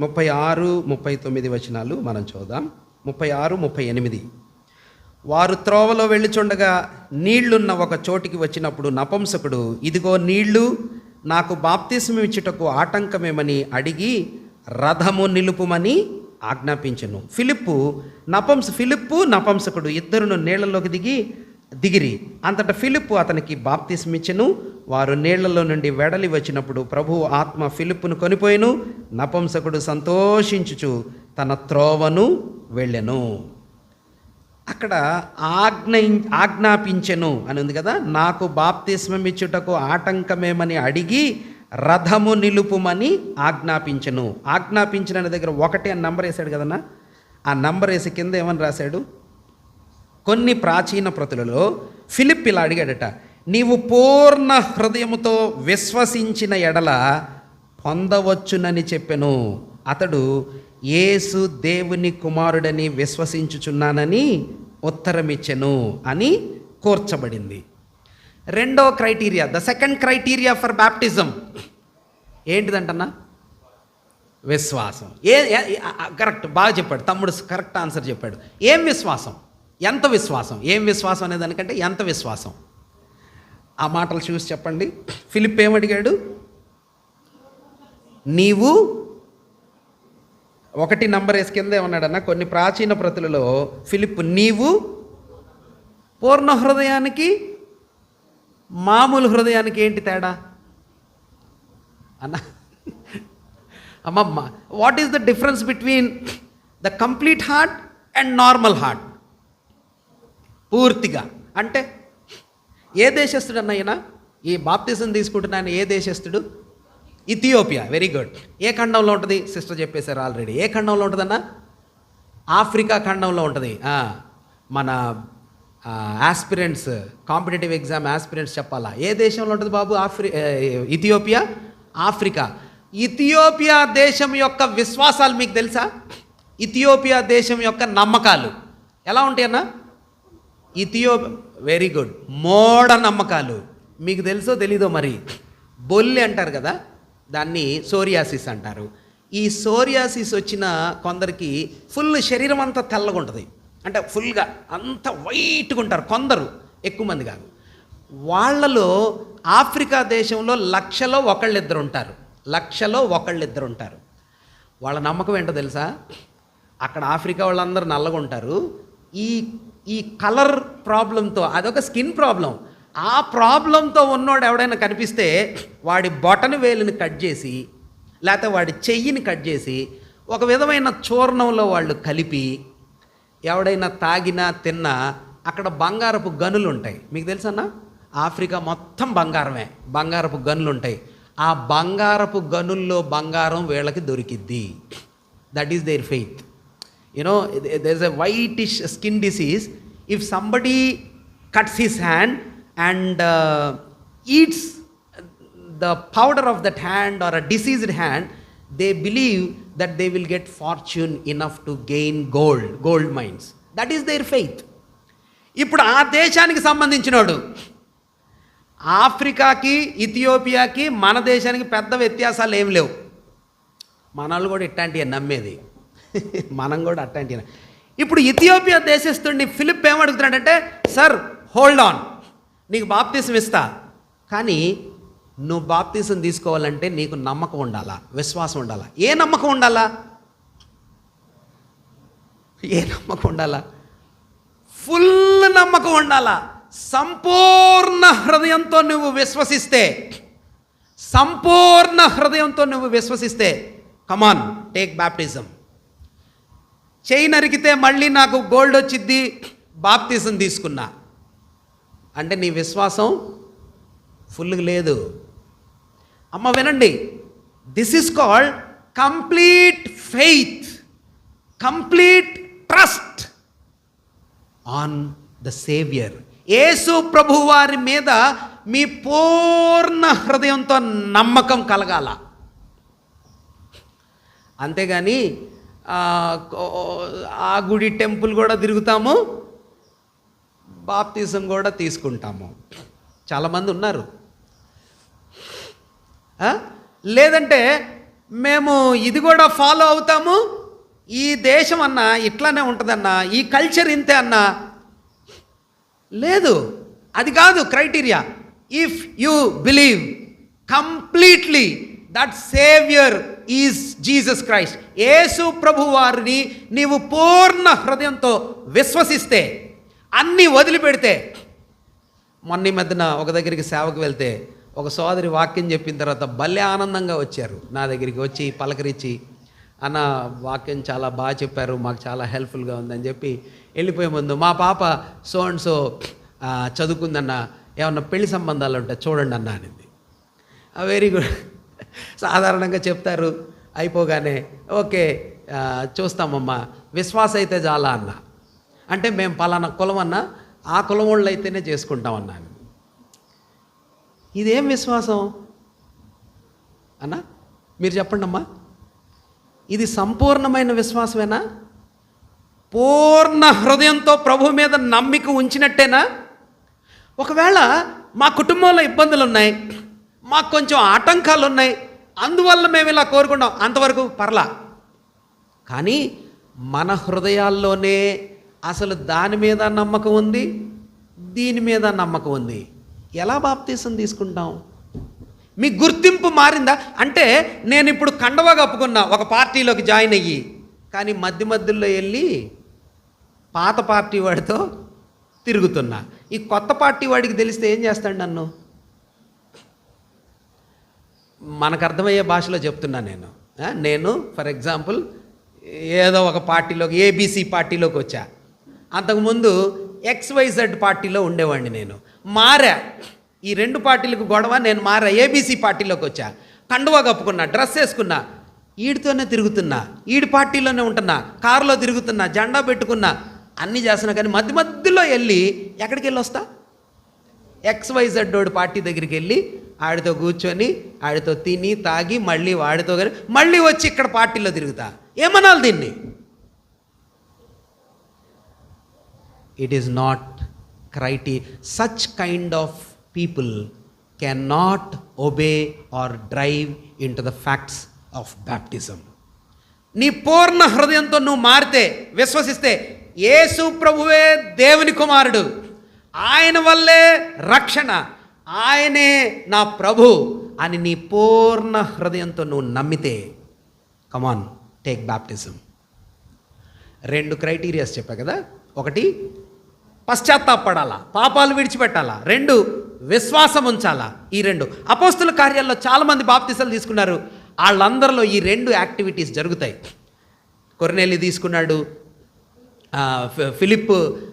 36, 39 వచనాలు మనం చూద్దాం. 36, 38. వారు త్రోవలో వెళ్ళుచుండగా నీళ్లున్న ఒక చోటికి వచ్చినప్పుడు నపుంసకుడు, ఇదిగో నీళ్లు, నాకు బాప్తిస్మం ఇచ్చుటకు ఆటంకమేమని అడిగి రథము నిలుపుమని ఆజ్ఞాపించెను. ఫిలిప్పు నపుంసకుడు ఇద్దరును నీళ్లలోకి దిగిరి. అంతటా ఫిలిప్పు అతనికి బాప్తిస్మం ఇచ్చెను. వారు నీళ్లలో నుండి వెడలి వచ్చినప్పుడు ప్రభువు ఆత్మ ఫిలిప్పును కొనిపోయిను. నపుంసకుడు సంతోషించుచు తన త్రోవను వెళ్ళెను. అక్కడ ఆజ్ఞాపించెను అని ఉంది కదా, నాకు బాప్తిస్మం ఇచ్చుటకు ఆటంకమేమని అడిగి రథము నిలుపుమని ఆజ్ఞాపించెను. ఆజ్ఞాపించిన అనే దగ్గర 1 అని నంబర్ వేశాడు కదన్నా. ఆ నంబర్ వేసి కింద ఏమని రాశాడు? కొన్ని ప్రాచీన ప్రతులలో ఫిలిప్ ఇలా అడిగాడట, నీవు పూర్ణ హృదయముతో విశ్వసించిన ఎడల పొందవచ్చునని చెప్పెను. అతడు యేసు దేవుని కుమారుడని విశ్వసించుచున్నానని ఉత్తరమిచ్చెను అని కూర్చబడింది. రెండో criteria, the second criteria for baptism ఏంటిదంటన్నా? విశ్వాసం. కరెక్ట్, బాగా చెప్పాడు తమ్ముడు, కరెక్ట్ ఆన్సర్ చెప్పాడు. ఏం విశ్వాసం? ఎంత విశ్వాసం? ఏం విశ్వాసం అనే దానికంటే ఎంత విశ్వాసం? ఆ మాటలు చూసి చెప్పండి. ఫిలిప్ ఏమడిగాడు? నీవు 1 నంబర్ వేసి కింద ఏమన్నాడన్నా, కొన్ని ప్రాచీన ప్రతులలో ఫిలిప్ నీవు పూర్ణ హృదయానికి మామూలు హృదయానికి ఏంటి తేడా అన్న? అమ్మమ్మ, what is the difference between the complete heart and normal heart? పూర్తిగా అంటే ఏ దేశస్థుడు అన్న ఈయన? ఈ బాప్తిజం తీసుకుంటున్న ఆయన ఏ దేశస్థుడు? ఇథియోపియా. Very good. ఏ ఖండంలో ఉంటుంది? సిస్టర్ చెప్పేశారు ఆల్రెడీ. ఏ ఖండంలో ఉంటుందన్న? ఆఫ్రికా ఖండంలో ఉంటుంది. మన ఆస్పిరెంట్స్, కాంపిటేటివ్ ఎగ్జామ్ ఆస్పిరెంట్స్ చెప్పాలా, ఏ దేశంలో ఉంటుంది బాబు? Ethiopia, Africa. ఇథియోపియా దేశం యొక్క విశ్వాసాలు మీకు తెలుసా? ఇథియోపియా దేశం యొక్క నమ్మకాలు ఎలా ఉంటాయన్నా? వెరీ గుడ్, మూఢ నమ్మకాలు. మీకు తెలుసో తెలీదో మరి. బొల్లి అంటారు కదా, దాన్ని సోరియాసిస్ అంటారు. ఈ సోరియాసిస్ వచ్చిన కొందరికి ఫుల్ శరీరం అంతా తెల్లగా ఉంటుంది, అంటే ఫుల్గా అంత వైట్గా ఉంటారు కొందరు, ఎక్కువ మంది కాదు. వాళ్ళలో ఆఫ్రికా దేశంలో 1,00,000లో 1-2 ఉంటారు. 1,00,000లో 1-2 ఉంటారు. వాళ్ళ నమ్మకం ఏంటో తెలుసా? అక్కడ ఆఫ్రికా వాళ్ళందరూ నల్లగా ఉంటారు. ఈ కలర్ ప్రాబ్లంతో, అదొక స్కిన్ ప్రాబ్లం, ఆ ప్రాబ్లంతో ఉన్నోడు ఎవడైనా కనిపిస్తే వాడి బొటన వేలుని కట్ చేసి, లేకపోతే వాడి చెయ్యిని కట్ చేసి ఒక విధమైన చూర్ణంలో వాళ్ళు కలిపి ఎవడైనా తాగినా తిన్నా అక్కడ బంగారపు గనులు ఉంటాయి. మీకు తెలుసన్నా? ఆఫ్రికా మొత్తం బంగారమే, బంగారపు గనులు ఉంటాయి. ఆ బంగారపు గనుల్లో బంగారం వీళ్ళకి దొరికిద్ది. That is their faith. There is a whitish skin disease. If somebody cuts his hand and eats the powder of that hand or a diseased hand, they believe that they will get fortune enough to gain gold mines. That is their faith. ఇప్పుడు ఆ దేశానికి సంబంధించినోడు, ఆఫ్రికాకి ఇథియోపియాకి మన దేశానికి పెద్ద వ్యత్యాసాలు ఏం లేవు. మనల్ని కూడా ఇట్లాంటివి నమ్మేది, మనం కూడా అట్లాంటి. ఇప్పుడు ఇథియోపియా దేశస్తుడిని ఫిలిప్ ఏమడుగుతున్నాడంటే, సార్ హోల్డ్ ఆన్, నీకు బాప్తిసం ఇస్తా, కానీ నువ్వు బాప్తిసం తీసుకోవాలంటే నీకు నమ్మకం ఉండాలా, విశ్వాసం ఉండాలా. ఏ నమ్మకం ఉండాలా? ఏ నమ్మకం ఉండాలా? ఫుల్ నమ్మకం ఉండాలా. సంపూర్ణ హృదయంతో నువ్వు విశ్వసిస్తే, సంపూర్ణ హృదయంతో నువ్వు విశ్వసిస్తే, కమాన్ టేక్ బాప్టిజం. చేయి నరికితే మళ్ళీ నాకు గోల్డ్ వచ్చిద్ది, బాప్తిజం తీసుకున్నా అంటే నీ విశ్వాసం ఫుల్గా లేదు. అమ్మ వినండి, this is called complete faith, complete trust on the saviour. Yesu ప్రభు వారి మీద మీ పూర్ణ హృదయంతో నమ్మకం కలగాల. అంతేగాని ఆ గుడి టెంపుల్ కూడా తిరుగుతాము, బాప్తిజం కూడా తీసుకుంటాము. చాలామంది ఉన్నారు. లేదంటే మేము ఇది కూడా ఫాలో అవుతాము, ఈ దేశం అన్నా ఇట్లానే ఉంటుందన్నా, ఈ కల్చర్ ఇంతే అన్నా, లేదు, అది కాదు criteria. If you believe completely that saviour is Jesus Christ, Yesu ప్రభు వారిని నీవు పూర్ణ హృదయంతో విశ్వసిస్తే, అన్నీ వదిలిపెడితే. మొన్న ఈ మధ్యన ఒక దగ్గరికి సేవకు వెళ్తే ఒక సోదరి వాక్యం చెప్పిన తర్వాత భలే ఆనందంగా వచ్చారు నా దగ్గరికి వచ్చి పలకరించి, అన్న వాక్యం చాలా బాగా చెప్పారు, మాకు చాలా హెల్ప్ఫుల్గా ఉందని చెప్పి వెళ్ళిపోయే ముందు, మా పాప సో అండ్ సో చదువుకుందన్న, ఏమన్నా పెళ్లి సంబంధాలు ఉంటాయి చూడండి అన్న అనింది. Very good. సాధారణంగా చెప్తారు, అయిపోగానే ఓకే చూస్తామమ్మా, విశ్వాసం అయితే చాలా అన్న. అంటే మేము పలానా కులం అన్నా, ఆ కులం వాళ్ళు అయితేనే చేసుకుంటామన్నా. ఇదేం విశ్వాసం అన్నా, మీరు చెప్పండి అమ్మా, ఇది సంపూర్ణమైన విశ్వాసమేనా? పూర్ణ హృదయంతో ప్రభు మీద నమ్మిక ఉంచినట్టేనా? ఒకవేళ మా కుటుంబంలో ఇబ్బందులు ఉన్నాయి, మాకు కొంచెం ఆటంకాలు ఉన్నాయి, అందువల్ల మేము ఇలా కోరుకుంటాం, అంతవరకు పర్లా. కానీ మన హృదయాల్లోనే అసలు దాని మీద నమ్మకం ఉంది, దీని మీద నమ్మకం ఉంది. ఎలా బాప్తీసం తీసుకుంటాం? మీ గుర్తింపు మారిందా? అంటే నేను ఇప్పుడు కండవా కప్పుకున్నా, ఒక పార్టీలోకి జాయిన్ అయ్యి, కానీ మధ్య మధ్యలో వెళ్ళి పాత పార్టీ వాడితో తిరుగుతున్నా. ఈ కొత్త పార్టీ వాడికి తెలిస్తే ఏం చేస్తాడు నన్ను? మనకు అర్థమయ్యే భాషలో చెప్తున్నా నేను ఫర్ ఎగ్జాంపుల్ ఏదో ఒక పార్టీలోకి, ఏబీసీ పార్టీలోకి వచ్చా. అంతకుముందు XYZ పార్టీలో ఉండేవాడిని. నేను మారా, ఈ రెండు పార్టీలకు గొడవ, నేను మారా, ఏబీసీ పార్టీలోకి వచ్చా. కండువా కప్పుకున్నా, డ్రెస్ వేసుకున్నా, ఈడితోనే తిరుగుతున్నా, ఈడి పార్టీలోనే ఉంటున్నా, కారులో తిరుగుతున్నా, జెండా పెట్టుకున్నా, అన్నీ చేస్తున్నా. కానీ మధ్య మధ్యలో వెళ్ళి ఎక్కడికి వెళ్ళి వస్తా? XYZ పార్టీ దగ్గరికి వెళ్ళి ఆడితో కూర్చొని, ఆడితో తిని తాగి, మళ్ళీ వాడితో మళ్ళీ వచ్చి ఇక్కడ పార్టీలో తిరుగుతా. ఏమనాలి దీన్ని? It is not criteria. Such kind of people can not obey or drive in to the facts of baptism. నీ పూర్ణ హృదయంతో నువ్వు మారితే, విశ్వసిస్తే, యేసు ప్రభువే దేవుని కుమారుడు, ఆయన వల్లే రక్షణ, ఆయనే నా ప్రభు అని నీ పూర్ణ హృదయంతో నువ్వు నమ్మితే, కమాన్, టేక్ బ్యాప్టిజం. 2 క్రైటీరియాస్ చెప్పా కదా. 1 పశ్చాత్తాపడాలా, పాపాలు విడిచిపెట్టాలా. 2 విశ్వాసం ఉంచాలా. ఈ 2 అపోస్తుల కార్యాల్లో చాలామంది బాప్తిసాలు తీసుకున్నారు. వాళ్ళందరిలో ఈ 2 యాక్టివిటీస్ జరుగుతాయి. కొర్నేలి తీసుకున్నాడు,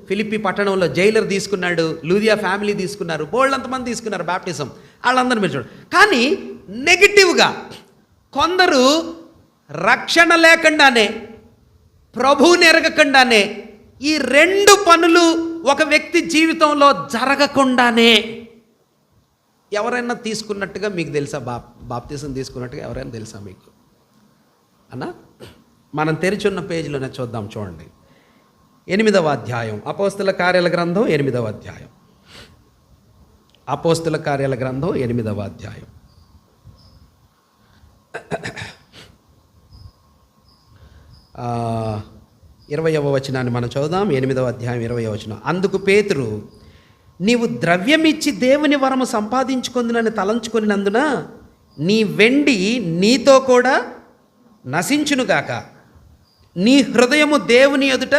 ఫిలిప్పి పట్టణంలో జైలర్ తీసుకున్నాడు, లూదియా ఫ్యామిలీ తీసుకున్నారు, బోల్డంతమంది తీసుకున్నారు బాప్టిజం. వాళ్ళందరూ మీరు చూడండి. కానీ నెగిటివ్గా కొందరు రక్షణ లేకుండానే, ప్రభువుని ఎరగకుండానే, ఈ 2 పనులు ఒక వ్యక్తి జీవితంలో జరగకుండానే ఎవరైనా తీసుకున్నట్టుగా మీకు తెలుసా? బాప్తిజం తీసుకున్నట్టుగా ఎవరైనా తెలుసా మీకు అన్నా? మనం తెరిచున్న పేజీలోనే చూద్దాం, చూడండి. 8వ అధ్యాయం, అపోస్తుల కార్యాల గ్రంథం 8వ అధ్యాయం. అపోస్తుల కార్యాల గ్రంథం 8వ అధ్యాయం. 20వ వచనాన్ని మనం చదువుదాం. 8వ అధ్యాయం 20వ వచనం. అందుకు పేతురు, నీవు ద్రవ్యమిచ్చి దేవుని వరము సంపాదించుకుందునని తలంచుకొనినందున నీ వెండి నీతో కూడా నశించునుగాక. నీ హృదయము దేవుని ఎదుట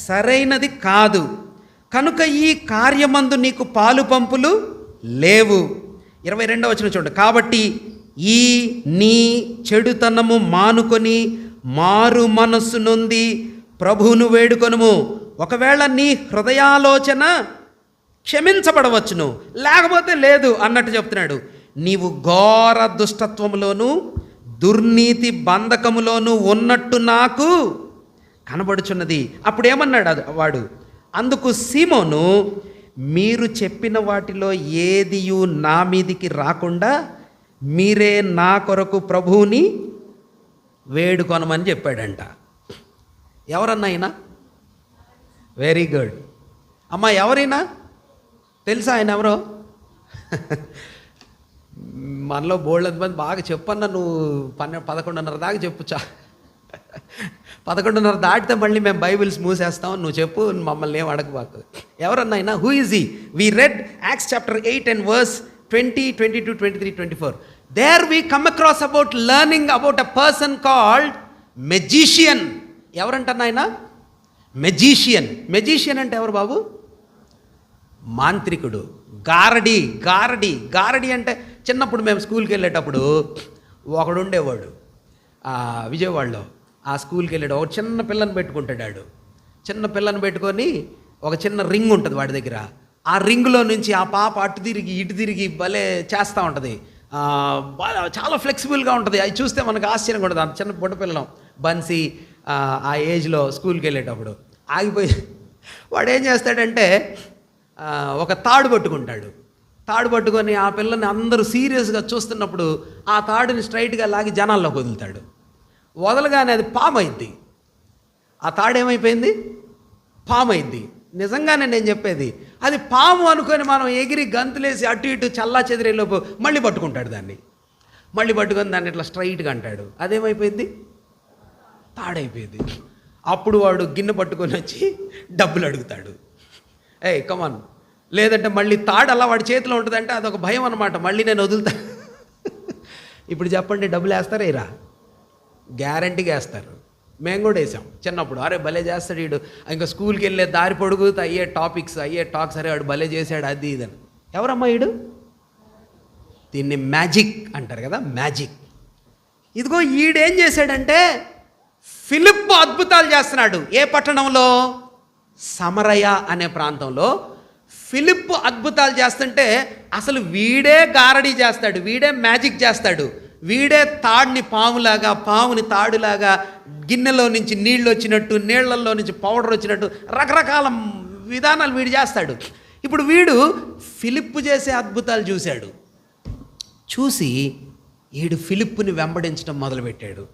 సరైనది కాదు, కనుక ఈ కార్యమందు నీకు పాలు పంపులు లేవు. 22వ వచనం చూడండి. కాబట్టి ఈ నీ చెడుతనము మానుకొని మారు మనస్సు నొంది ప్రభువును వేడుకొనుము. ఒకవేళ నీ హృదయాలోచన క్షమించబడవచ్చును, లేకపోతే లేదు అన్నట్టు చెప్తున్నాడు. నీవు ఘోర దుష్టత్వములోను దుర్నీతి బంధకములోను ఉన్నట్టు నాకు కనబడుచున్నది. అప్పుడు ఏమన్నాడు వాడు? అందుకు సీమోను, మీరు చెప్పిన వాటిలో ఏదియు నా మీదికి రాకుండా మీరే నా కొరకు ప్రభువుని వేడుకొనమని చెప్పాడంట. ఎవరన్నా అయినా? వెరీ గుడ్ అమ్మా. ఎవరైనా తెలుసా ఆయన ఎవరో? మనలో బోల్డ్ మంది బాగా చెప్పన్నా, నువ్వు 11:30 దాకా చెప్పుచా. 11:30 దాటితే మళ్ళీ మేము బైబిల్స్ మూసేస్తాం, నువ్వు చెప్పు, మమ్మల్ని ఏం అడగబాకు. ఎవరన్నా who is he? We read Acts chapter 8 and verse 20, 22, 23, 24. There we come across about learning about a person called magician. ఎవరంటన్నా ఆయన? మెజీషియన్. మెజీషియన్ అంటే ఎవరు బాబు? మాంత్రికుడు, గారడి. గారడి గారడి అంటే చిన్నప్పుడు మేము స్కూల్కి వెళ్ళేటప్పుడు ఒకడు ఉండేవాడు విజయవాడలో. ఆ స్కూల్కి వెళ్ళాడు, ఒక చిన్న పిల్లని పెట్టుకుంటాడు. చిన్న పిల్లని పెట్టుకొని ఒక చిన్న రింగ్ ఉంటుంది వాడి దగ్గర. ఆ రింగులో నుంచి ఆ పాప అటు తిరిగి ఇటు తిరిగి భలే చేస్తూ ఉంటుంది. చాలా ఫ్లెక్సిబుల్గా ఉంటుంది. అది చూస్తే మనకు ఆశ్చర్యంగా ఉంటుంది. అంత చిన్న బుడ్డ పిల్లం బన్సీ ఆ ఏజ్లో స్కూల్కి వెళ్ళేటప్పుడు ఆగిపోయి వాడు ఏం చేస్తాడంటే ఒక తాడు పట్టుకుంటాడు. తాడు పట్టుకొని ఆ పిల్లని అందరూ సీరియస్గా చూస్తున్నప్పుడు ఆ తాడుని స్ట్రైట్గా లాగి జనాల్లోకి వదులుతాడు. వదలగానే అది పాము అయింది. ఆ తాడు ఏమైపోయింది? పాము అయింది. నిజంగానే నేను చెప్పేది, అది పాము అనుకొని మనం ఎగిరి గంతులేసి అటు ఇటు చల్లా చెదిరేలోపు మళ్ళీ పట్టుకుంటాడు దాన్ని. మళ్ళీ పట్టుకొని దాన్ని ఇట్లా స్ట్రైట్గా అంటాడు. అదేమైపోయింది? తాడైపోయింది. అప్పుడు వాడు గిన్నె పట్టుకొని వచ్చి డబ్బులు అడుగుతాడు. ఏయ్ కమాన్, లేదంటే మళ్ళీ తాడు అలా వాడి చేతిలో ఉంటుందంటే అదొక భయం అనమాట. మళ్ళీ నేను వదులుతా. ఇప్పుడు చెప్పండి, డబ్బులు వేస్తారా? ఇరా గ్యారంటీగా వేస్తారు. మేము కూడా వేసాం చిన్నప్పుడు. అరే భలే చేస్తాడు వీడు, ఇంకా స్కూల్కి వెళ్ళే దారి పొడుగుతూ అయ్యే టాపిక్స్ అరే వాడు భలే చేశాడు అది ఇదని. ఎవరమ్మా వీడు? దీన్ని మ్యాజిక్ అంటారు కదా, మ్యాజిక్. ఇదిగో ఈడేం చేశాడంటే ఫిలిప్పు అద్భుతాలు చేస్తున్నాడు. ఏ పట్టణంలో? సమరయ అనే ప్రాంతంలో ఫిలిప్పు అద్భుతాలు చేస్తుంటే అసలు వీడే గారడీ చేస్తాడు, వీడే మ్యాజిక్ చేస్తాడు. వీడే తాడుని పాములాగా, పాముని తాడులాగా, గిన్నెలో నుంచి నీళ్ళు వచ్చినట్టు, నీళ్లలో నుంచి పౌడర్ వచ్చినట్టు రకరకాల విధానాలు వీడు చేస్తాడు. ఇప్పుడు వీడు ఫిలిప్పు చేసే అద్భుతాలు చూశాడు. చూసి వీడు ఫిలిప్పుని వెంబడించడం మొదలుపెట్టాడు.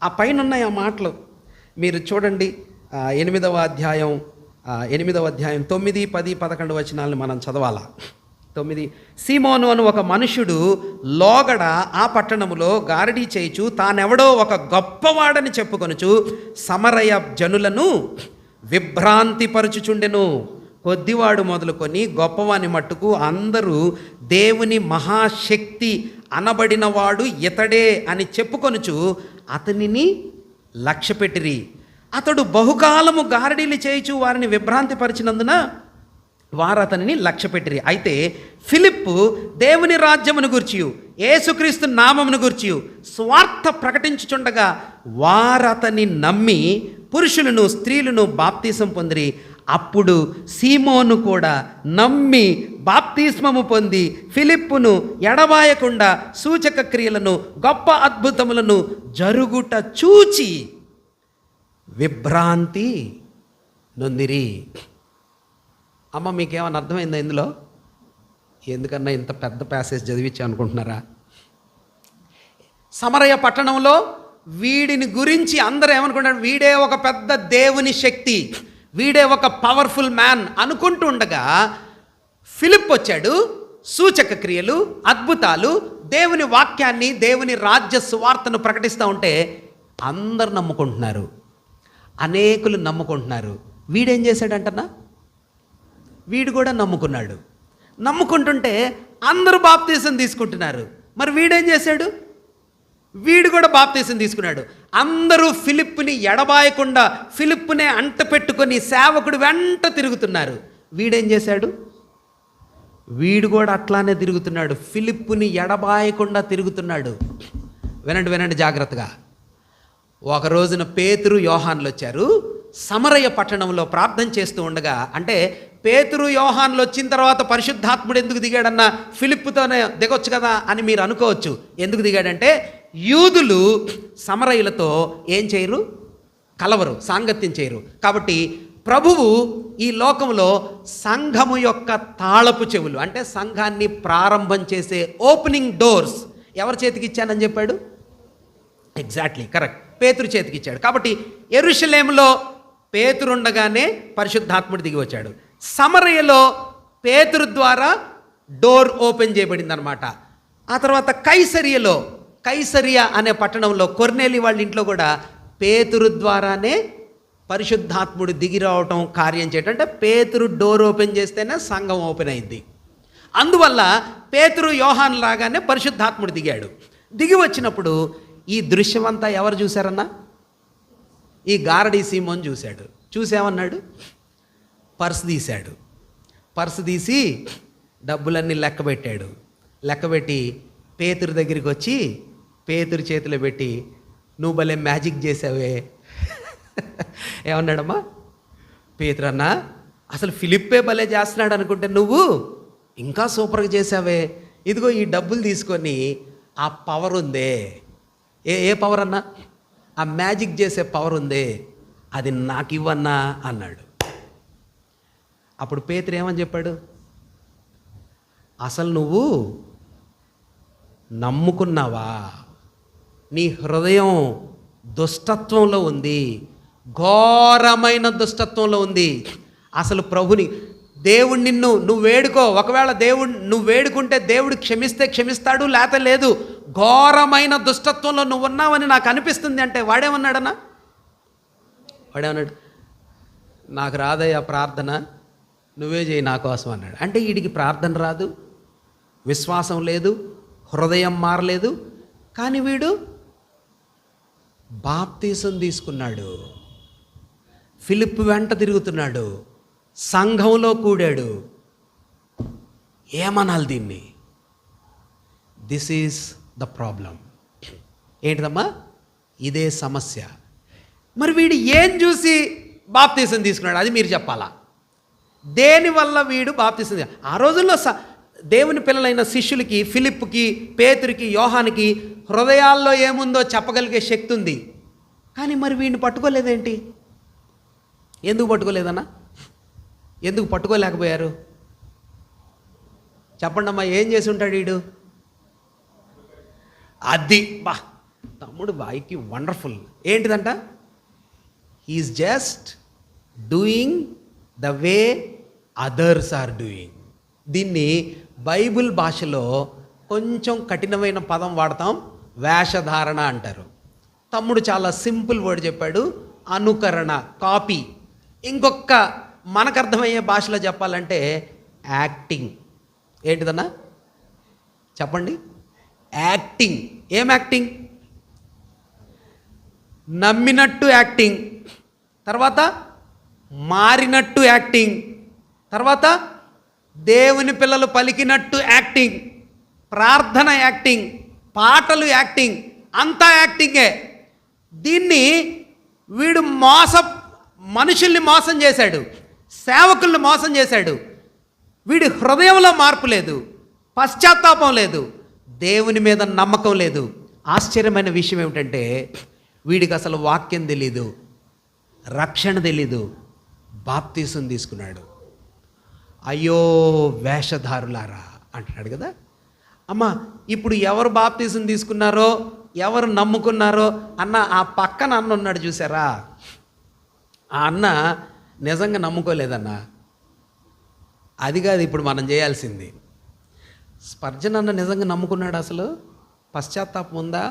ఆ పైన ఉన్నాయి ఆ మాటలు మీరు చూడండి. 8వ అధ్యాయం 9, 10, 11 వచనాలను మనం చదవాలా. 9, సీమోను అను ఒక మనుష్యుడు లోగడ ఆ పట్టణములో గారడీ చేయుచు తానెవడో ఒక గొప్పవాడని చెప్పుకొనుచు సమరయ జనులను విభ్రాంతిపరచుచుండెను. కొద్దివాడు మొదలుకొని గొప్పవాని మట్టుకు అందరూ దేవుని మహాశక్తి అనబడినవాడు ఇతడే అని చెప్పుకొనుచు అతనిని లక్ష్యపెట్టిరి. అతడు బహుకాలము గారడీలు చేయుచు వారిని విభ్రాంతిపరిచినందున వారు అతనిని లక్ష్యపెట్టిరి. అయితే ఫిలిప్పు దేవుని రాజ్యమును గూర్చియు యేసుక్రీస్తు నామమును గూర్చియు స్వార్థ ప్రకటించుచుండగా వారతని నమ్మి పురుషులను స్త్రీలను బాప్తీసం పొందిరి. అప్పుడు సీమోను కూడా నమ్మి బాప్తిస్మము పొంది ఫిలిప్పును ఎడబాయకుండా సూచక క్రియలను గొప్ప అద్భుతములను జరుగుట చూచి విభ్రాంతి నొందిరి. అమ్మ మీకేమైనా అర్థమైందా ఇందులో? ఎందుకన్నా ఇంత పెద్ద ప్యాసేజ్ చదివించా అనుకుంటున్నారా? సమరయ పట్టణంలో వీడిని గురించి అందరూ ఏమనుకుంటారు? వీడే ఒక పెద్ద దేవుని శక్తి, వీడే ఒక పవర్ఫుల్ మ్యాన్ అనుకుంటూ ఉండగా ఫిలిప్ వచ్చాడు. సూచక క్రియలు, అద్భుతాలు, దేవుని వాక్యాన్ని, దేవుని రాజ్య సువార్తను ప్రకటిస్తూ ఉంటే అందరు నమ్ముకుంటున్నారు, అనేకులు నమ్ముకుంటున్నారు. వీడేం చేశాడంటన్నా? వీడు కూడా నమ్ముకున్నాడు. నమ్ముకుంటుంటే అందరూ బాప్తీసం తీసుకుంటున్నారు. మరి వీడేం చేశాడు? వీడు కూడా బాప్తీసం తీసుకున్నాడు. అందరూ ఫిలిప్పుని ఎడబాయకుండా ఫిలిప్పునే అంట పెట్టుకొని సేవకుడు వెంట తిరుగుతున్నారు. వీడేం చేశాడు? వీడు కూడా అట్లానే తిరుగుతున్నాడు, ఫిలిప్పుని ఎడబాయకుండా తిరుగుతున్నాడు. వినండి జాగ్రత్తగా. ఒక రోజున పేతురు యోహాన్లు వచ్చారు. సమరయ పట్టణంలో ప్రార్థన చేస్తూ ఉండగా, అంటే పేతురు యోహాన్లు వచ్చిన తర్వాత పరిశుద్ధాత్ముడు ఎందుకు దిగాడన్న ఫిలిప్పుతోనే దిగొచ్చు కదా అని మీరు అనుకోవచ్చు. ఎందుకు దిగాడంటే యూదులు సమరయులతో ఏం చేయరు? కలవరు, సాంగత్యం చేయరు. కాబట్టి ప్రభువు ఈ లోకంలో సంఘము యొక్క తాళపు చెవులు, అంటే సంఘాన్ని ప్రారంభం చేసే ఓపెనింగ్ డోర్స్ ఎవరి చేతికి ఇచ్చానని చెప్పాడు? ఎగ్జాక్ట్లీ కరెక్ట్, పేతురు చేతికి ఇచ్చాడు. కాబట్టి యెరూషలేములో పేతురుండగానే పరిశుద్ధాత్ముడు దిగి వచ్చాడు. సమరయలో పేతురు ద్వారా డోర్ ఓపెన్ చేయబడింది అనమాట. ఆ తర్వాత కైసరియా అనే పట్టణంలో కొర్నేలి వాళ్ళ ఇంట్లో కూడా పేతురు ద్వారానే పరిశుద్ధాత్ముడు దిగి రావటం, కార్యం చేయటం. అంటే పేతురు డోర్ ఓపెన్ చేస్తేనే సంఘం ఓపెన్ అయింది. అందువల్ల పేతురు యోహాను లాగానే పరిశుద్ధాత్ముడు దిగాడు. దిగి వచ్చినప్పుడు ఈ దృశ్యమంతా ఎవరు చూశారన్నా? ఈ గారడీ సీమోన్ చూశాడు. చూసేమన్నాడు? పర్సు తీశాడు. పర్సు తీసి డబ్బులన్నీ లెక్కబెట్టాడు. లెక్కబెట్టి పేతురు దగ్గరికి వచ్చి పేతురు చేతిలో పెట్టి, నువ్వు భలే మ్యాజిక్ చేసావే ఏమన్నాడమ్మా? పేతురు అన్నా, అసలు ఫిలిప్పే భలే చేస్తున్నాడు అనుకుంటే నువ్వు ఇంకా సూపర్గా చేసావే. ఇదిగో ఈ డబ్బులు తీసుకొని ఆ పవర్ ఉందే, ఏ పవర్ అన్నా? ఆ మ్యాజిక్ చేసే పవర్ ఉందే, అది నాకు ఇవ్వన్నా అన్నాడు. అప్పుడు పేతురు ఏమని చెప్పాడు? అసలు నువ్వు నమ్ముకున్నావా? నీ హృదయం దుష్టత్వంలో ఉంది, ఘోరమైన దుష్టత్వంలో ఉంది. అసలు ప్రభుని, దేవుడు నువ్వు వేడుకో, ఒకవేళ నువ్వు వేడుకుంటే దేవుడు క్షమిస్తే క్షమిస్తాడు, లేత లేదు. ఘోరమైన దుష్టత్వంలో నువ్వు ఉన్నావని నాకు అనిపిస్తుంది అంటే వాడేమన్నాడు? నాకు రాదయ్యా ప్రార్థన, నువ్వే చేయి నా కోసం అన్నాడు. అంటే వీడికి ప్రార్థన రాదు, విశ్వాసం లేదు, హృదయం మారలేదు. కానీ వీడు బాప్తీసం తీసుకున్నాడు, ఫిలిప్ వెంట తిరుగుతున్నాడు, సంఘంలో కూడాడు. ఏమనాలి దీన్ని? This is the problem. ఏంటిదమ్మా? ఇదే సమస్య. మరి వీడు ఏం చూసి బాప్తీసం తీసుకున్నాడు? అది మీరు చెప్పాలా. దేనివల్ల వీడు బాప్తీసం? ఆ రోజుల్లో దేవుని పిల్లలైన శిష్యులకి, ఫిలిప్కి, పేతురికి, యోహానికి హృదయాల్లో ఏముందో చెప్పగలిగే శక్తి ఉంది. కానీ మరి వీడిని పట్టుకోలేదేంటి? ఎందుకు పట్టుకోలేదన్నా? ఎందుకు పట్టుకోలేకపోయారు? చెప్పండి అమ్మా, ఏం చేసి ఉంటాడు వీడు? అది తమ్ముడు బాయ్కి వండర్ఫుల్. ఏంటిదంట? He is just doing the way others are doing. దీన్ని బైబిల్ భాషలో కొంచెం కఠినమైన పదం వాడతాం, వేషధారణ అంటారు. తమ్ముడు చాలా సింపుల్ వర్డ్ చెప్పాడు, అనుకరణ, కాపీ. ఇంకొక మనకు అర్థమయ్యే భాషలో చెప్పాలంటే యాక్టింగ్. ఏంటిదన్నా చెప్పండి? యాక్టింగ్. ఏం యాక్టింగ్? నమ్మినట్టు యాక్టింగ్, తర్వాత మారినట్టు యాక్టింగ్, తర్వాత దేవుని పిల్లలు పలికినట్టు యాక్టింగ్, ప్రార్థన యాక్టింగ్, పాటలు యాక్టింగ్, అంతా యాక్టింగే. దీన్ని వీడు మనుషుల్ని మోసం చేశాడు, సేవకుల్ని మోసం చేశాడు. వీడి హృదయంలో మార్పు లేదు, పశ్చాత్తాపం లేదు, దేవుని మీద నమ్మకం లేదు. ఆశ్చర్యమైన విషయం ఏమిటంటే వీడికి అసలు వాక్యం తెలీదు, రక్షణ తెలీదు, బాప్తీసం తీసుకున్నాడు. అయ్యో వేషధారులారా అంటున్నాడు కదా. అమ్మ, ఇప్పుడు ఎవరు బాప్తీసం తీసుకున్నారో, ఎవరు నమ్ముకున్నారో అన్న ఆ పక్కన అన్న ఉన్నాడు చూసారా, ఆ అన్న నిజంగా నమ్ముకోలేదన్న. అది కాదు ఇప్పుడు మనం చేయాల్సింది. స్పర్జన్ అన్న నిజంగా నమ్ముకున్నాడు? అసలు పశ్చాత్తాపం ఉందా?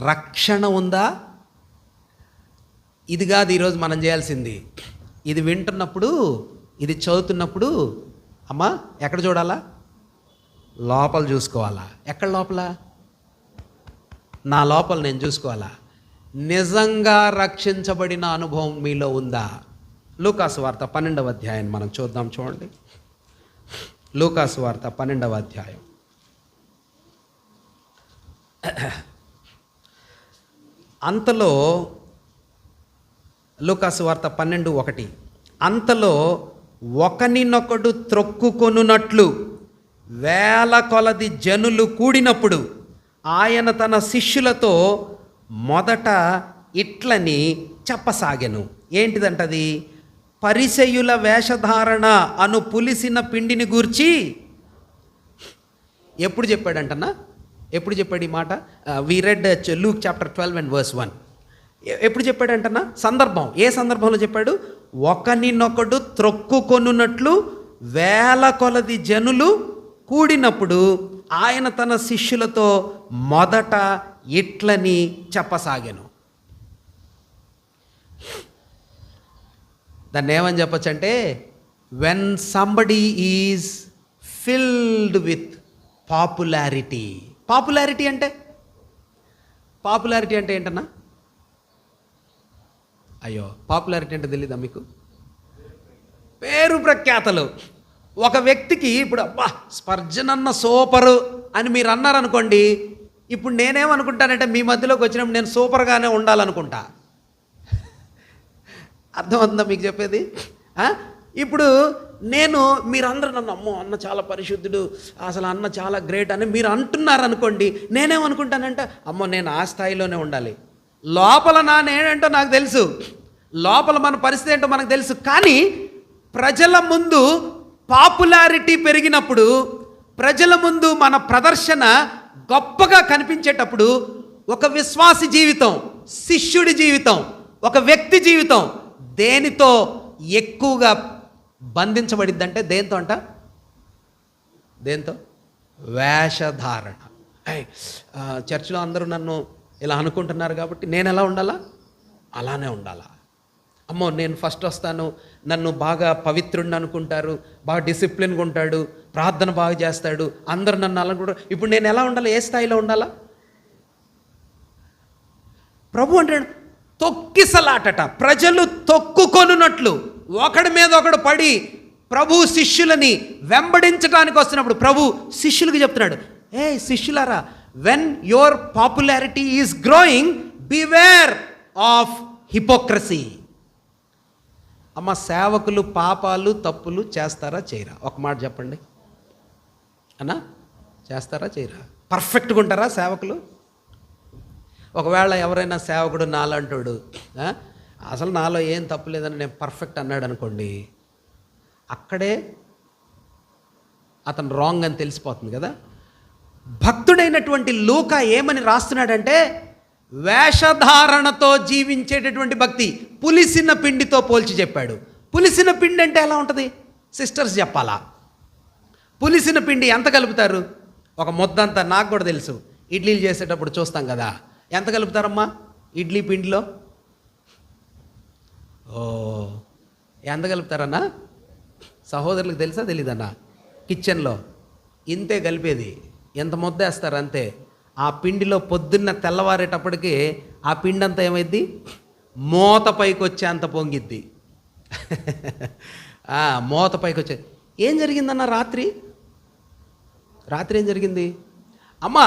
రక్షణ ఉందా? ఇది కాదు ఈరోజు మనం చేయాల్సింది. ఇది వింటున్నప్పుడు, ఇది చదువుతున్నప్పుడు అమ్మా ఎక్కడ చూడాలా? లోపల చూసుకోవాలా. ఎక్కడ లోపల? నా లోపల నేను చూసుకోవాలా. నిజంగా రక్షించబడిన అనుభవం మీలో ఉందా? లూకాసు వార్త 12వ అధ్యాయం మనం చూద్దాం. చూడండి, లూకాసు వార్త 12వ అధ్యాయం. అంతలో లూకాసు వార్త 12:1, అంతలో ఒకనినొకడు త్రొక్కుకొనున్నట్లు వేల కొలది జనులు కూడినప్పుడు ఆయన తన శిష్యులతో మొదట ఇట్లని చెప్పసాగెను. ఏంటిదంటది? పరిసయ్యుల వేషధారణ అను పులిసిన పిండిని గూర్చి. ఎప్పుడు చెప్పాడంటన్నా? ఎప్పుడు చెప్పాడు ఈ మాట? We read Luke chapter 12:1. ఎప్పుడు చెప్పాడంటన్నా? సందర్భం. ఏ సందర్భంలో చెప్పాడు? ఒకనినొకడు త్రొక్కుకొనున్నట్లు వేల కొలది జనులు కూడినప్పుడు ఆయన తన శిష్యులతో మొదట ఇట్లని చెప్పసాగెను. దాన్ని ఏమని చెప్పచ్చు అంటే, when somebody is filled with popularity. Popularity అంటే ఏంటన్నా? అయ్యో, పాపులారిటీ అంటే తెలీదా మీకు? పేరు ప్రఖ్యాతలు. ఒక వ్యక్తికి ఇప్పుడు అబ్బా స్పర్జనన్న సూపరు అని మీరు అన్నారనుకోండి, ఇప్పుడు నేనేమనుకుంటానంటే మీ మధ్యలోకి వచ్చినప్పుడు నేను సూపర్గానే ఉండాలనుకుంటా. అర్థమవుతుందా మీకు చెప్పేది? ఇప్పుడు మీరందరూ నన్ను అమ్మో అన్న చాలా పరిశుద్ధుడు, అసలు అన్న చాలా గ్రేట్ అని మీరు అంటున్నారనుకోండి, నేనేమనుకుంటానంటే అమ్మో నేను ఆ స్థాయిలోనే ఉండాలి. లోపల నేనేంటో నాకు తెలుసు, లోపల మన పరిస్థితి ఏంటో మనకు తెలుసు. కానీ ప్రజల ముందు పాపులారిటీ పెరిగినప్పుడు, ప్రజల ముందు మన ప్రదర్శన గొప్పగా కనిపించేటప్పుడు, ఒక విశ్వాసి జీవితం, శిష్యుడి జీవితం, ఒక వ్యక్తి జీవితం దేనితో ఎక్కువగా బంధించబడిద్దంటే దేంతో? వేషధారణ. చర్చిలో అందరూ నన్ను ఇలా అనుకుంటున్నారు కాబట్టి నేను ఎలా ఉండాలా? అలానే ఉండాలా. అమ్మో నేను ఫస్ట్ వస్తాను, నన్ను బాగా పవిత్రుడిని అనుకుంటారు, బాగా డిసిప్లిన్గా ఉంటాడు, ప్రార్థన బాగా చేస్తాడు, అందరూ నన్ను అలా అనుకుంటారు. ఇప్పుడు నేను ఎలా ఉండాలి? ఏ స్థాయిలో ఉండాలా? ప్రభు అంటాడు తొక్కిసలాటట. ప్రజలు తొక్కుకొనున్నట్లు ఒకడి మీద ఒకడు పడి ప్రభు శిష్యులని వెంబడించడానికి వస్తున్నప్పుడు ప్రభు శిష్యులకు చెప్తున్నాడు, ఏ శిష్యులారా, when your popularity is growing beware of hypocrisy. అమ్మ సేవకులు పాపాలు తప్పులు చేస్తారా చేయరా? ఒక మాట చెప్పండి అన్నా, చేస్తారా చేయరా? పర్ఫెక్ట్గా ఉంటారా సేవకులు? ఒకవేళ ఎవరైనా సేవకుడు నాలంటాడు, అసలు నాలో ఏం తప్పు లేదని నేను పర్ఫెక్ట్ అన్నాడు అనుకోండి, అక్కడే అతను రాంగ్ అని తెలిసిపోతుంది కదా. భక్తుడైనటువంటి లూకా ఏమని రాస్తున్నాడంటే, వేషధారణతో జీవించేటటువంటి భక్తి పులిసిన పిండితో పోల్చి చెప్పాడు. పులిసిన పిండి అంటే ఎలా ఉంటుంది? సిస్టర్స్ చెప్పాలా? పులిసిన పిండి ఎంత కలుపుతారు? ఒక ముద్దంతా. నాకు కూడా తెలుసు, ఇడ్లీలు చేసేటప్పుడు చూస్తాం కదా, ఎంత కలుపుతారమ్మా ఇడ్లీ పిండిలో? ఎంత కలుపుతారన్నా? సహోదరులకు తెలుసా తెలీదన్నా? కిచెన్లో ఇంతే కలిపేది, ఎంత ముద్ద వేస్తారు అంతే. ఆ పిండిలో పొద్దున్న తెల్లవారేటప్పటికి ఆ పిండి అంతా ఏమైద్ది? మూత పైకి వచ్చే అంత పొంగిద్ది. మూత పైకి వచ్చే. ఏం జరిగిందన్న రాత్రి ఏం జరిగింది? అమ్మా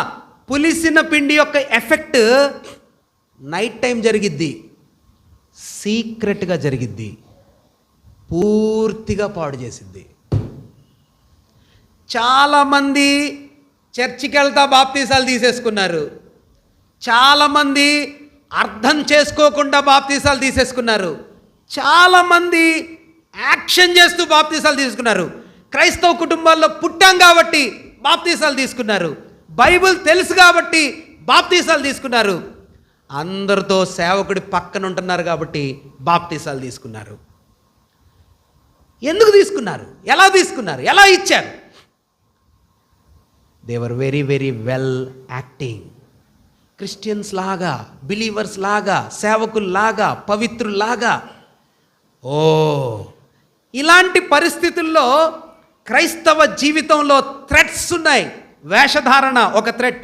పులిసిన పిండి యొక్క ఎఫెక్ట్ నైట్ టైం జరిగిద్ది, సీక్రెట్గా జరిగిద్ది, పూర్తిగా పాడు చేసిద్ది. చాలామంది చర్చికి వెళ్తా బాప్తీసాలు తీసేసుకున్నారు, చాలామంది అర్థం చేసుకోకుండా బాప్తీసాలు తీసేసుకున్నారు, చాలామంది యాక్షన్ చేస్తూ బాప్తీసాలు తీసుకున్నారు. క్రైస్తవ కుటుంబాల్లో పుట్టాం కాబట్టి బాప్తీసాలు తీసుకున్నారు, బైబిల్ తెలుసు కాబట్టి బాప్తీసాలు తీసుకున్నారు, అందరితో సేవకుడి పక్కన ఉంటున్నారు కాబట్టి బాప్తీసాలు తీసుకున్నారు. ఎందుకు తీసుకున్నారు? ఎలా తీసుకున్నారు? ఎలా ఇచ్చారు? They were very very well acting. Christians లాగా, బిలీవర్స్ లాగా, సేవకుల్లాగా, పవిత్రుల్లాగా. ఇలాంటి పరిస్థితుల్లో క్రైస్తవ జీవితంలో థ్రెట్స్ ఉన్నాయి. వేషధారణ ఒక థ్రెట్,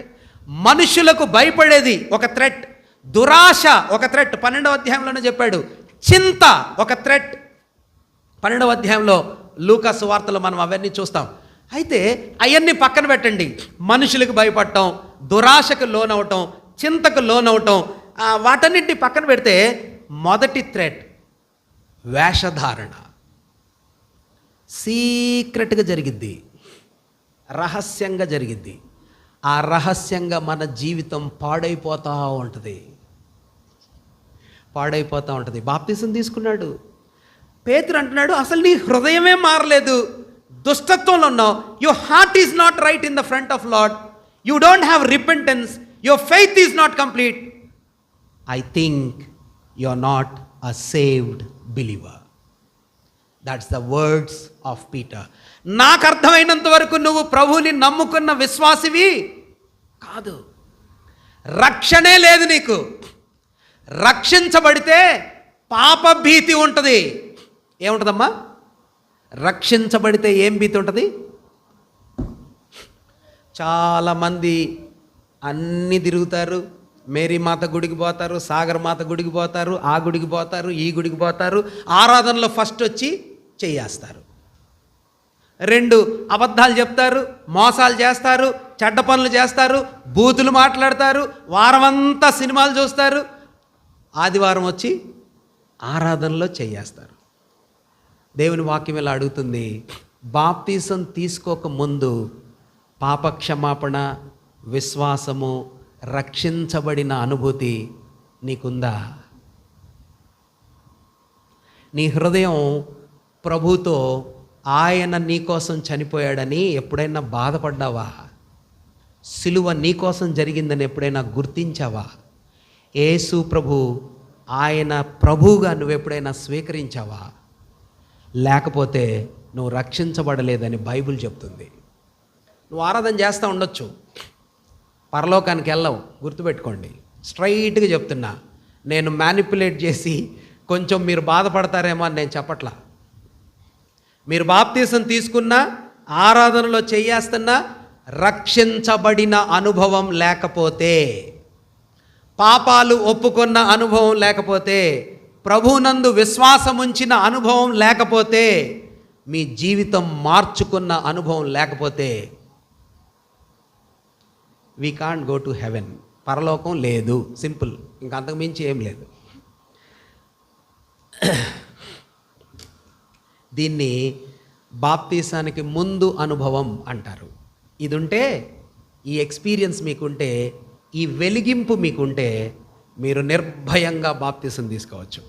మనుషులకు భయపడేది ఒక థ్రెట్, దురాశ ఒక థ్రెట్. 12వ అధ్యాయంలోనే చెప్పాడు. చింత ఒక థ్రెట్. 12వ అధ్యాయంలో లూకా సువార్తలో మనం అవన్నీ చూస్తాం. అయితే అవన్నీ పక్కన పెట్టండి. మనుషులకు భయపడటం, దురాశకు లోనవటం, చింతకు లోనవటం, వాటన్నిటిని పక్కన పెడితే మొదటి థ్రెట్ వేషధారణ. సీక్రెట్గా జరిగిద్ది, రహస్యంగా జరిగిద్ది. ఆ రహస్యంగా మన జీవితం పాడైపోతూ ఉంటుంది. బాప్తిసం తీసుకున్నాడు. పేతురు అంటున్నాడు, అసలు నీ హృదయమే మారలేదు, దుష్టత్వంలో ఉన్నావు. Your heart is not right in the front of lord. You don't have repentance. Your faith is not complete. I think you are not a saved believer. That's the words of Peter. నాకు అర్థమైనంత వరకు నువ్వు ప్రభువుని నమ్ముకున్న విశ్వాసివి కాదు. రక్షణే లేదు నీకు. రక్షించబడితే పాపభీతి ఉంటుంది. ఏముంటుందమ్మా? రక్షించబడితే ఏం భీతి ఉంటుంది? చాలామంది అన్నీ తిరుగుతారు. మేరీమాత గుడికి పోతారు, సాగర్ మాత గుడికి పోతారు, ఆ గుడికి పోతారు, ఈ గుడికి పోతారు. ఆరాధనలో ఫస్ట్ వచ్చి చెయ్యేస్తారు. 2 అబద్ధాలు చెప్తారు, మోసాలు చేస్తారు, చెడ్డ పనులు చేస్తారు, బూతులు మాట్లాడతారు, వారమంతా సినిమాలు చూస్తారు, ఆదివారం వచ్చి ఆరాధనలో చెయ్యేస్తారు. దేవుని వాక్యం ఇలా అడుగుతుంది, బాప్తీసం తీసుకోక ముందు పాపక్షమాపణ, విశ్వాసము, రక్షించబడిన అనుభూతి నీకుందా? నీ హృదయం ప్రభుతో ఆయన నీకోసం చనిపోయాడని ఎప్పుడైనా బాధపడ్డావా? సిలువ నీకోసం జరిగిందని ఎప్పుడైనా గుర్తించావా? యేసు ప్రభు ఆయన ప్రభువుగా నువ్వెప్పుడైనా స్వీకరించావా? లేకపోతే నువ్వు రక్షించబడలేదని బైబిల్ చెప్తుంది. నువ్వు ఆరాధన చేస్తూ ఉండొచ్చు, పరలోకానికి వెళ్ళవు, గుర్తుపెట్టుకోండి. స్ట్రైట్గా చెప్తున్నా, నేను మ్యానిపులేట్ చేసి కొంచెం మీరు బాధపడతారేమో అని నేను చెప్పట్లా. మీరు బాప్తీసం తీసుకున్నా, ఆరాధనలో చెయ్యేస్తున్నా, రక్షించబడిన అనుభవం లేకపోతే, పాపాలు ఒప్పుకున్న అనుభవం లేకపోతే, ప్రభునందు విశ్వాసముంచిన అనుభవం లేకపోతే, మీ జీవితం మార్చుకున్న అనుభవం లేకపోతే, we can't go to heaven. పరలోకం లేదు, సింపుల్. ఇంక అంతకు మించి ఏం లేదు. దీన్ని బాప్తీసానికి ముందు అనుభవం అంటారు. ఇది ఉంటే, ఈ ఎక్స్పీరియన్స్ మీకుంటే, ఈ వెలిగింపు మీకుంటే, మీరు నిర్భయంగా బాప్తీసం తీసుకోవచ్చు.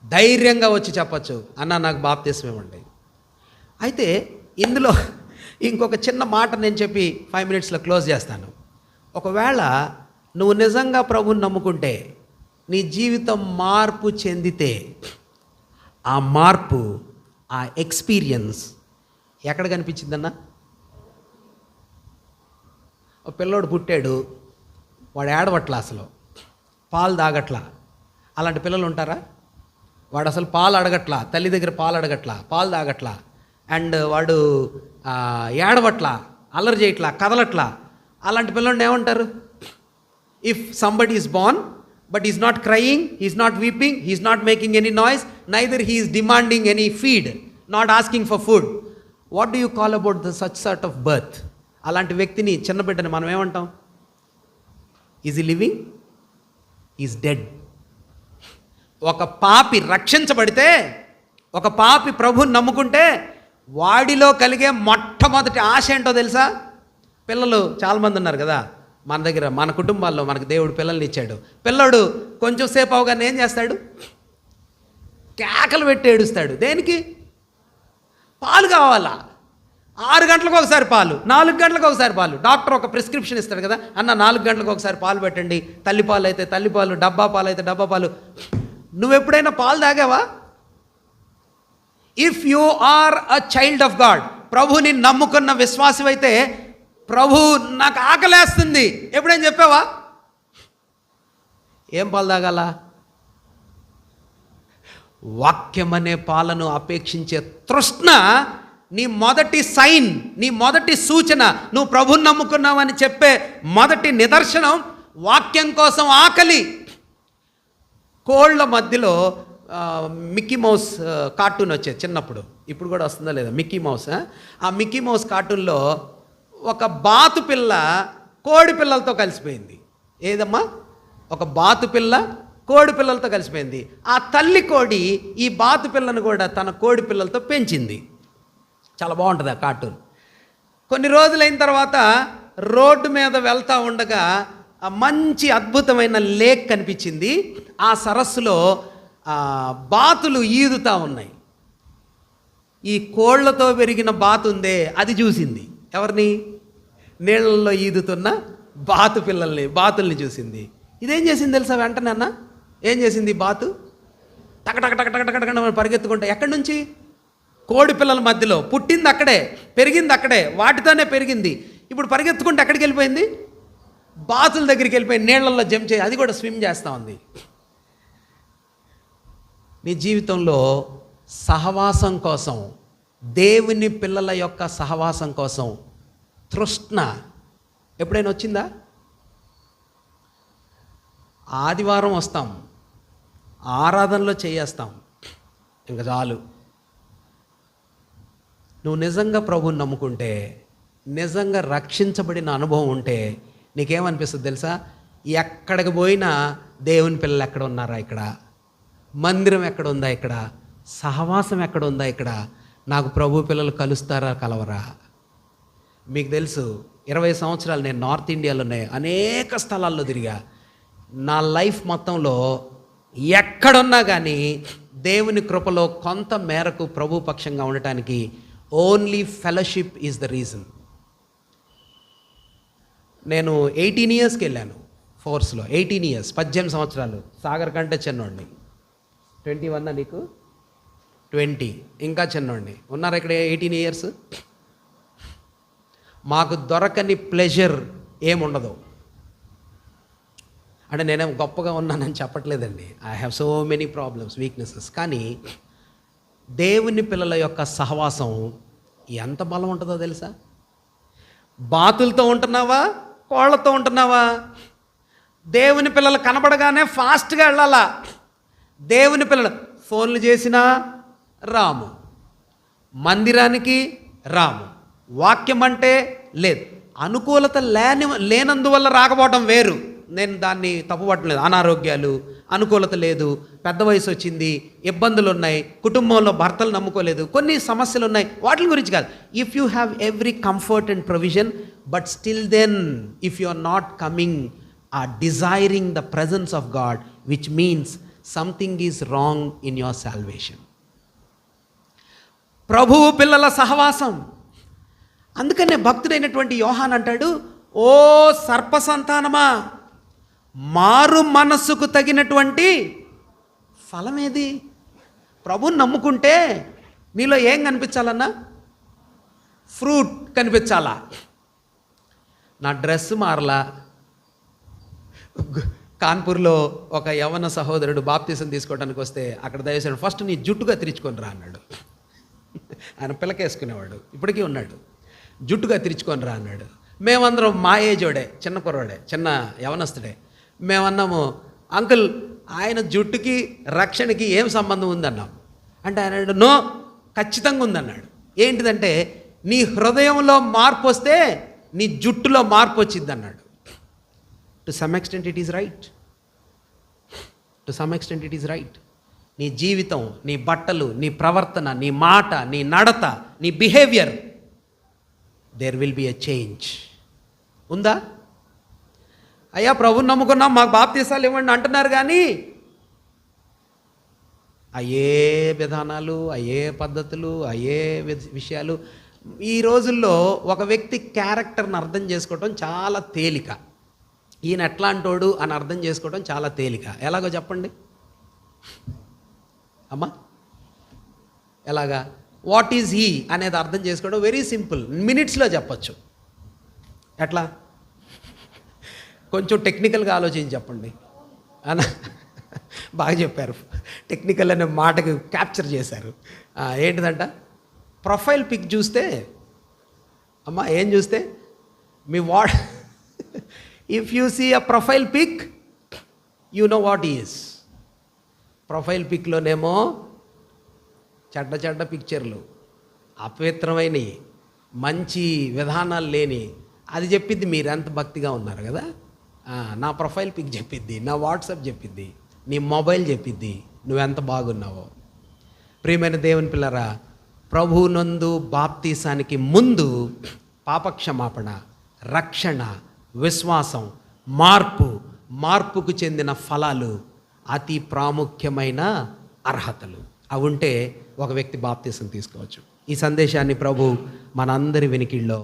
ధైర్యంగా వచ్చి చెప్పచ్చు, అన్న నాకు బాప్తీసం ఇవ్వండి. అయితే ఇందులో ఇంకొక చిన్న మాట నేను చెప్పి 5 minutesలో క్లోజ్ చేస్తాను. ఒకవేళ నువ్వు నిజంగా ప్రభువుని నమ్ముకుంటే, నీ జీవితం మార్పు చెందితే, ఆ మార్పు, ఆ ఎక్స్పీరియన్స్ ఎక్కడ కనిపించిందన్న? ఒక పిల్లోడు పుట్టాడు, వాడు ఏడవట్లా, అసలు పాలు తాగట్లా. అలాంటి పిల్లలు ఉంటారా? వాడు అసలు పాలు అడగట్లా, తల్లి దగ్గర పాలు అడగట్లా, పాలు తాగట్లా, అండ్ వాడు ఏడవట్లా, అల్లరి చేయట్లా, కదలట్లా. అలాంటి పిల్లల్ని ఏమంటారు? If somebody is born but is not crying, is not weeping, is not making any noise, neither he is demanding any feed, not asking for food, what do you call about the such sort of birth? అలాంటి వ్యక్తిని, చిన్న బిడ్డని మనం ఏమంటాం? ఈజ్ ఈ లివింగ్? Is dead. ఒక పాపి రక్షించబడితే, ఒక పాపి ప్రభుని నమ్ముకుంటే, వాడిలో కలిగే మొట్టమొదటి ఆశ ఏంటో తెలుసా? పిల్లలు చాలామంది ఉన్నారు కదా మన దగ్గర, మన కుటుంబాల్లో. మనకు దేవుడు పిల్లల్ని ఇచ్చాడు. పిల్లడు కొంచెం సేపు అవగానే ఏం చేస్తాడు? కేకలు పెట్టి ఏడుస్తాడు. దేనికి? పాలు కావాలా. 6 గంటలకు ఒకసారి పాలు, 4 గంటలకు ఒకసారి పాలు. డాక్టర్ ఒక ప్రిస్క్రిప్షన్ ఇస్తాడు కదా, అన్న 4 గంటలకు ఒకసారి పాలు పెట్టండి, తల్లిపాలు అయితే తల్లిపాలు, డబ్బా పాలు అయితే డబ్బా పాలు. నువ్వెప్పుడైనా పాలు తాగావా? If you are a child of God, ప్రభుని నమ్ముకున్న విశ్వాసం అయితే, ప్రభు నాకు ఆకలేస్తుంది ఎప్పుడేం చెప్పావా? ఏం పాలు తాగాల? వాక్యం అనే పాలను అపేక్షించే తృష్ణ నీ మొదటి సైన్, నీ మొదటి సూచన. నువ్వు ప్రభుని నమ్ముకున్నావని చెప్పే మొదటి నిదర్శనం వాక్యం కోసం ఆకలి. కోళ్ళ మధ్యలో మిక్కీ మౌస్ కార్టూన్ వచ్చేది చిన్నప్పుడు, ఇప్పుడు కూడా వస్తుందో లేదా మిక్కీ మౌస్. ఆ మిక్కీ మౌస్ కార్టూన్లో ఒక బాతు పిల్ల కోడి పిల్లలతో కలిసిపోయింది. ఏదమ్మా? ఒక బాతు పిల్ల కోడి పిల్లలతో కలిసిపోయింది. ఆ తల్లి కోడి ఈ బాతు పిల్లను కూడా తన కోడి పిల్లలతో పెంచింది. చాలా బాగుంటుంది ఆ కార్టూన్. కొన్ని రోజులైన తర్వాత రోడ్డు మీద వెళ్తూ ఉండగా మంచి అద్భుతమైన లేక్ కనిపించింది. ఆ సరస్సులో బాతులు ఈదుతూ ఉన్నాయి. ఈ కోళ్లతో పెరిగిన బాతు ఉందే, అది చూసింది. ఎవరిని? నీళ్ళల్లో ఈదుతున్న బాతు పిల్లల్ని, బాతుల్ని చూసింది. ఇదేం చేసింది తెలుసా? వెంటనే అన్న ఏం చేసింది? బాతు టక టక టక టక టక టక పరిగెత్తుకుంటా. ఎక్కడి నుంచి? కోడి పిల్లల మధ్యలో. పుట్టింది అక్కడే, పెరిగింది అక్కడే, వాటితోనే పెరిగింది. ఇప్పుడు పరిగెత్తుకుంటే ఎక్కడికి వెళ్ళిపోయింది? బాతుల దగ్గరికి వెళ్ళిపోయి నీళ్ళల్లో జంప్ చేయి, అది కూడా స్విమ్ చేస్తూ ఉంది. నీ జీవితంలో సహవాసం కోసం, దేవుని పిల్లల యొక్క సహవాసం కోసం తృష్ణ ఎప్పుడైనా వచ్చిందా? ఆదివారం వస్తాం, ఆరాధనలో చేయేస్తాం, ఇంకా చాలు. నువ్వు నిజంగా ప్రభువుని నమ్ముకుంటే, నిజంగా రక్షించబడిన అనుభవం ఉంటే నీకేమనిపిస్తుంది తెలుసా? ఎక్కడికి పోయినా దేవుని పిల్లలు ఎక్కడ ఉన్నారా ఇక్కడ, మందిరం ఎక్కడ ఉందా ఇక్కడ, సహవాసం ఎక్కడ ఉందా ఇక్కడ, నాకు ప్రభు పిల్లలు కలుస్తారా కలవరా? మీకు తెలుసు 20 సంవత్సరాలు నేను నార్త్ ఇండియాలోనే అనేక స్థలాల్లో తిరిగా. నా లైఫ్ మొత్తంలో ఎక్కడున్నా కానీ దేవుని కృపలో కొంత మేరకు ప్రభు పక్షంగా ఉండటానికి only fellowship is the reason. నేను 18 ఇయర్స్కి వెళ్ళాను ఫోర్స్లో. 18 ఇయర్స్, 18 సంవత్సరాలు. సాగర్ కంటే చిన్నోడిని. 21 నీకు? 20. ఇంకా చిన్నోడిని. ఉన్నారు ఇక్కడ 18 ఇయర్స్. మాకు దొరకని ప్లెజర్ ఏముండదు. అంటే నేనేం గొప్పగా ఉన్నానని చెప్పట్లేదండి. I have so many problems, weaknesses. కానీ దేవుని పిల్లల యొక్క సహవాసం ఎంత బలం ఉంటుందో తెలుసా? బాతులతో ఉంటున్నావా, కోళ్లతో ఉంటున్నావా? దేవుని పిల్లలు కనబడగానే ఫాస్ట్గా వెళ్ళాలా. దేవుని పిల్లలు ఫోన్లు చేసినా రాము, మందిరానికి రాము, వాక్యం అంటే లేదు. అనుకూలత లేనందువల్ల రాకపోవడం వేరు, నేను దాన్ని తప్పుపట్టలేదు. అనారోగ్యాలు, అనుకూలత లేదు, పెద్ద వయసు వచ్చింది, ఇబ్బందులు ఉన్నాయి, కుటుంబంలో భర్తలు నమ్ముకోలేదు, కొన్ని సమస్యలు ఉన్నాయి, వాటి గురించి కాదు. If you have every comfort and provision, but still then if you are not coming or desiring the presence of God, which means something is wrong in your salvation. ప్రభువు పిల్లల సహవాసం. అందుకనే భక్తుడైనటువంటి యోహాన్ అంటాడు, ఓ సర్ప సంతానమా, మారు మనస్సుకు తగినటువంటి ఫలమేది? ప్రభువుని నమ్ముకుంటే నీలో ఏం కనిపించాలన్నా? ఫ్రూట్ కనిపించాలా? నా డ్రెస్ మారలా. కాన్పూర్లో ఒక యవన సహోదరుడు బాప్తీసం తీసుకోవడానికి వస్తే అక్కడ దయచేసి ఫస్ట్ నీ జుట్టుగా తిరుచుకొని రా అన్నాడు. ఆయన పిల్లకేసుకునేవాడు, ఇప్పటికీ ఉన్నాడు. జుట్టుగా తిరుచుకొని రా అన్నాడు. మేమందరం మా ఏజోడే, చిన్న కుర్రాడే, చిన్న యవనస్తుడే. మేమన్నాము, అంకుల్ ఆయన జుట్టుకి రక్షణకి ఏం సంబంధం ఉందన్నాం. అంటే ఆయన అన్నాడు, నో, ఖచ్చితంగా ఉందన్నాడు. ఏంటిదంటే నీ హృదయంలో మార్పు వస్తే నీ జుట్టులో మార్పు వచ్చింది అన్నాడు. To some extent it is right. To some extent it is right. నీ జీవితం, నీ బట్టలు, నీ ప్రవర్తన, నీ మాట, నీ నడత, నీ behaviour, there will be a change. ఉందా? అయ్యా ప్రభుని నమ్ముకున్నాం, మాకు బాప్తీసాలు ఇవ్వండి అంటున్నారు, కానీ అయ్యే విధానాలు, అయ్యే పద్ధతులు, అయ్యే విషయాలు. ఈ రోజుల్లో ఒక వ్యక్తి క్యారెక్టర్ని అర్థం చేసుకోవటం చాలా తేలిక. ఈయన ఎట్లాంటోడు అని అర్థం చేసుకోవడం చాలా తేలిక. ఎలాగో చెప్పండి అమ్మా, ఎలాగా? వాట్ ఈజ్ హీ అనేది అర్థం చేసుకోవడం వెరీ సింపుల్, మినిట్స్లో చెప్పచ్చు. ఎట్లా? కొంచెం టెక్నికల్గా ఆలోచించి చెప్పండి అన్న. బాగా చెప్పారు, టెక్నికల్ అనే మాటకి క్యాప్చర్ చేశారు. ఏంటిదంట? ప్రొఫైల్ పిక్ చూస్తే అమ్మా, ఏం చూస్తే మీ if you see a profile pic, you know what is. Profile పిక్లోనేమో చెడ్డ చెడ్డ పిక్చర్లు, అపవిత్రమైనవి, మంచి విధానాలు లేని, అది చెప్పిద్ది మీరు ఎంత భక్తిగా ఉన్నారు కదా. నా ప్రొఫైల్ పిక్ చెప్పిద్ది, నా వాట్సాప్ చెప్పిద్ది, నీ మొబైల్ చెప్పిద్ది నువ్వెంత బాగున్నావో. ప్రియమైన దేవుని పిల్లరా, ప్రభువునందు బాప్తీసానికి ముందు పాపక్షమాపణ, రక్షణ, విశ్వాసం, మార్పుకు చెందిన ఫలాలు అతి ప్రాముఖ్యమైన అర్హతలు. అవి ఉంటే ఒక వ్యక్తి బాప్తీసం తీసుకోవచ్చు. ఈ సందేశాన్ని ప్రభు మనందరి వెనికిల్లో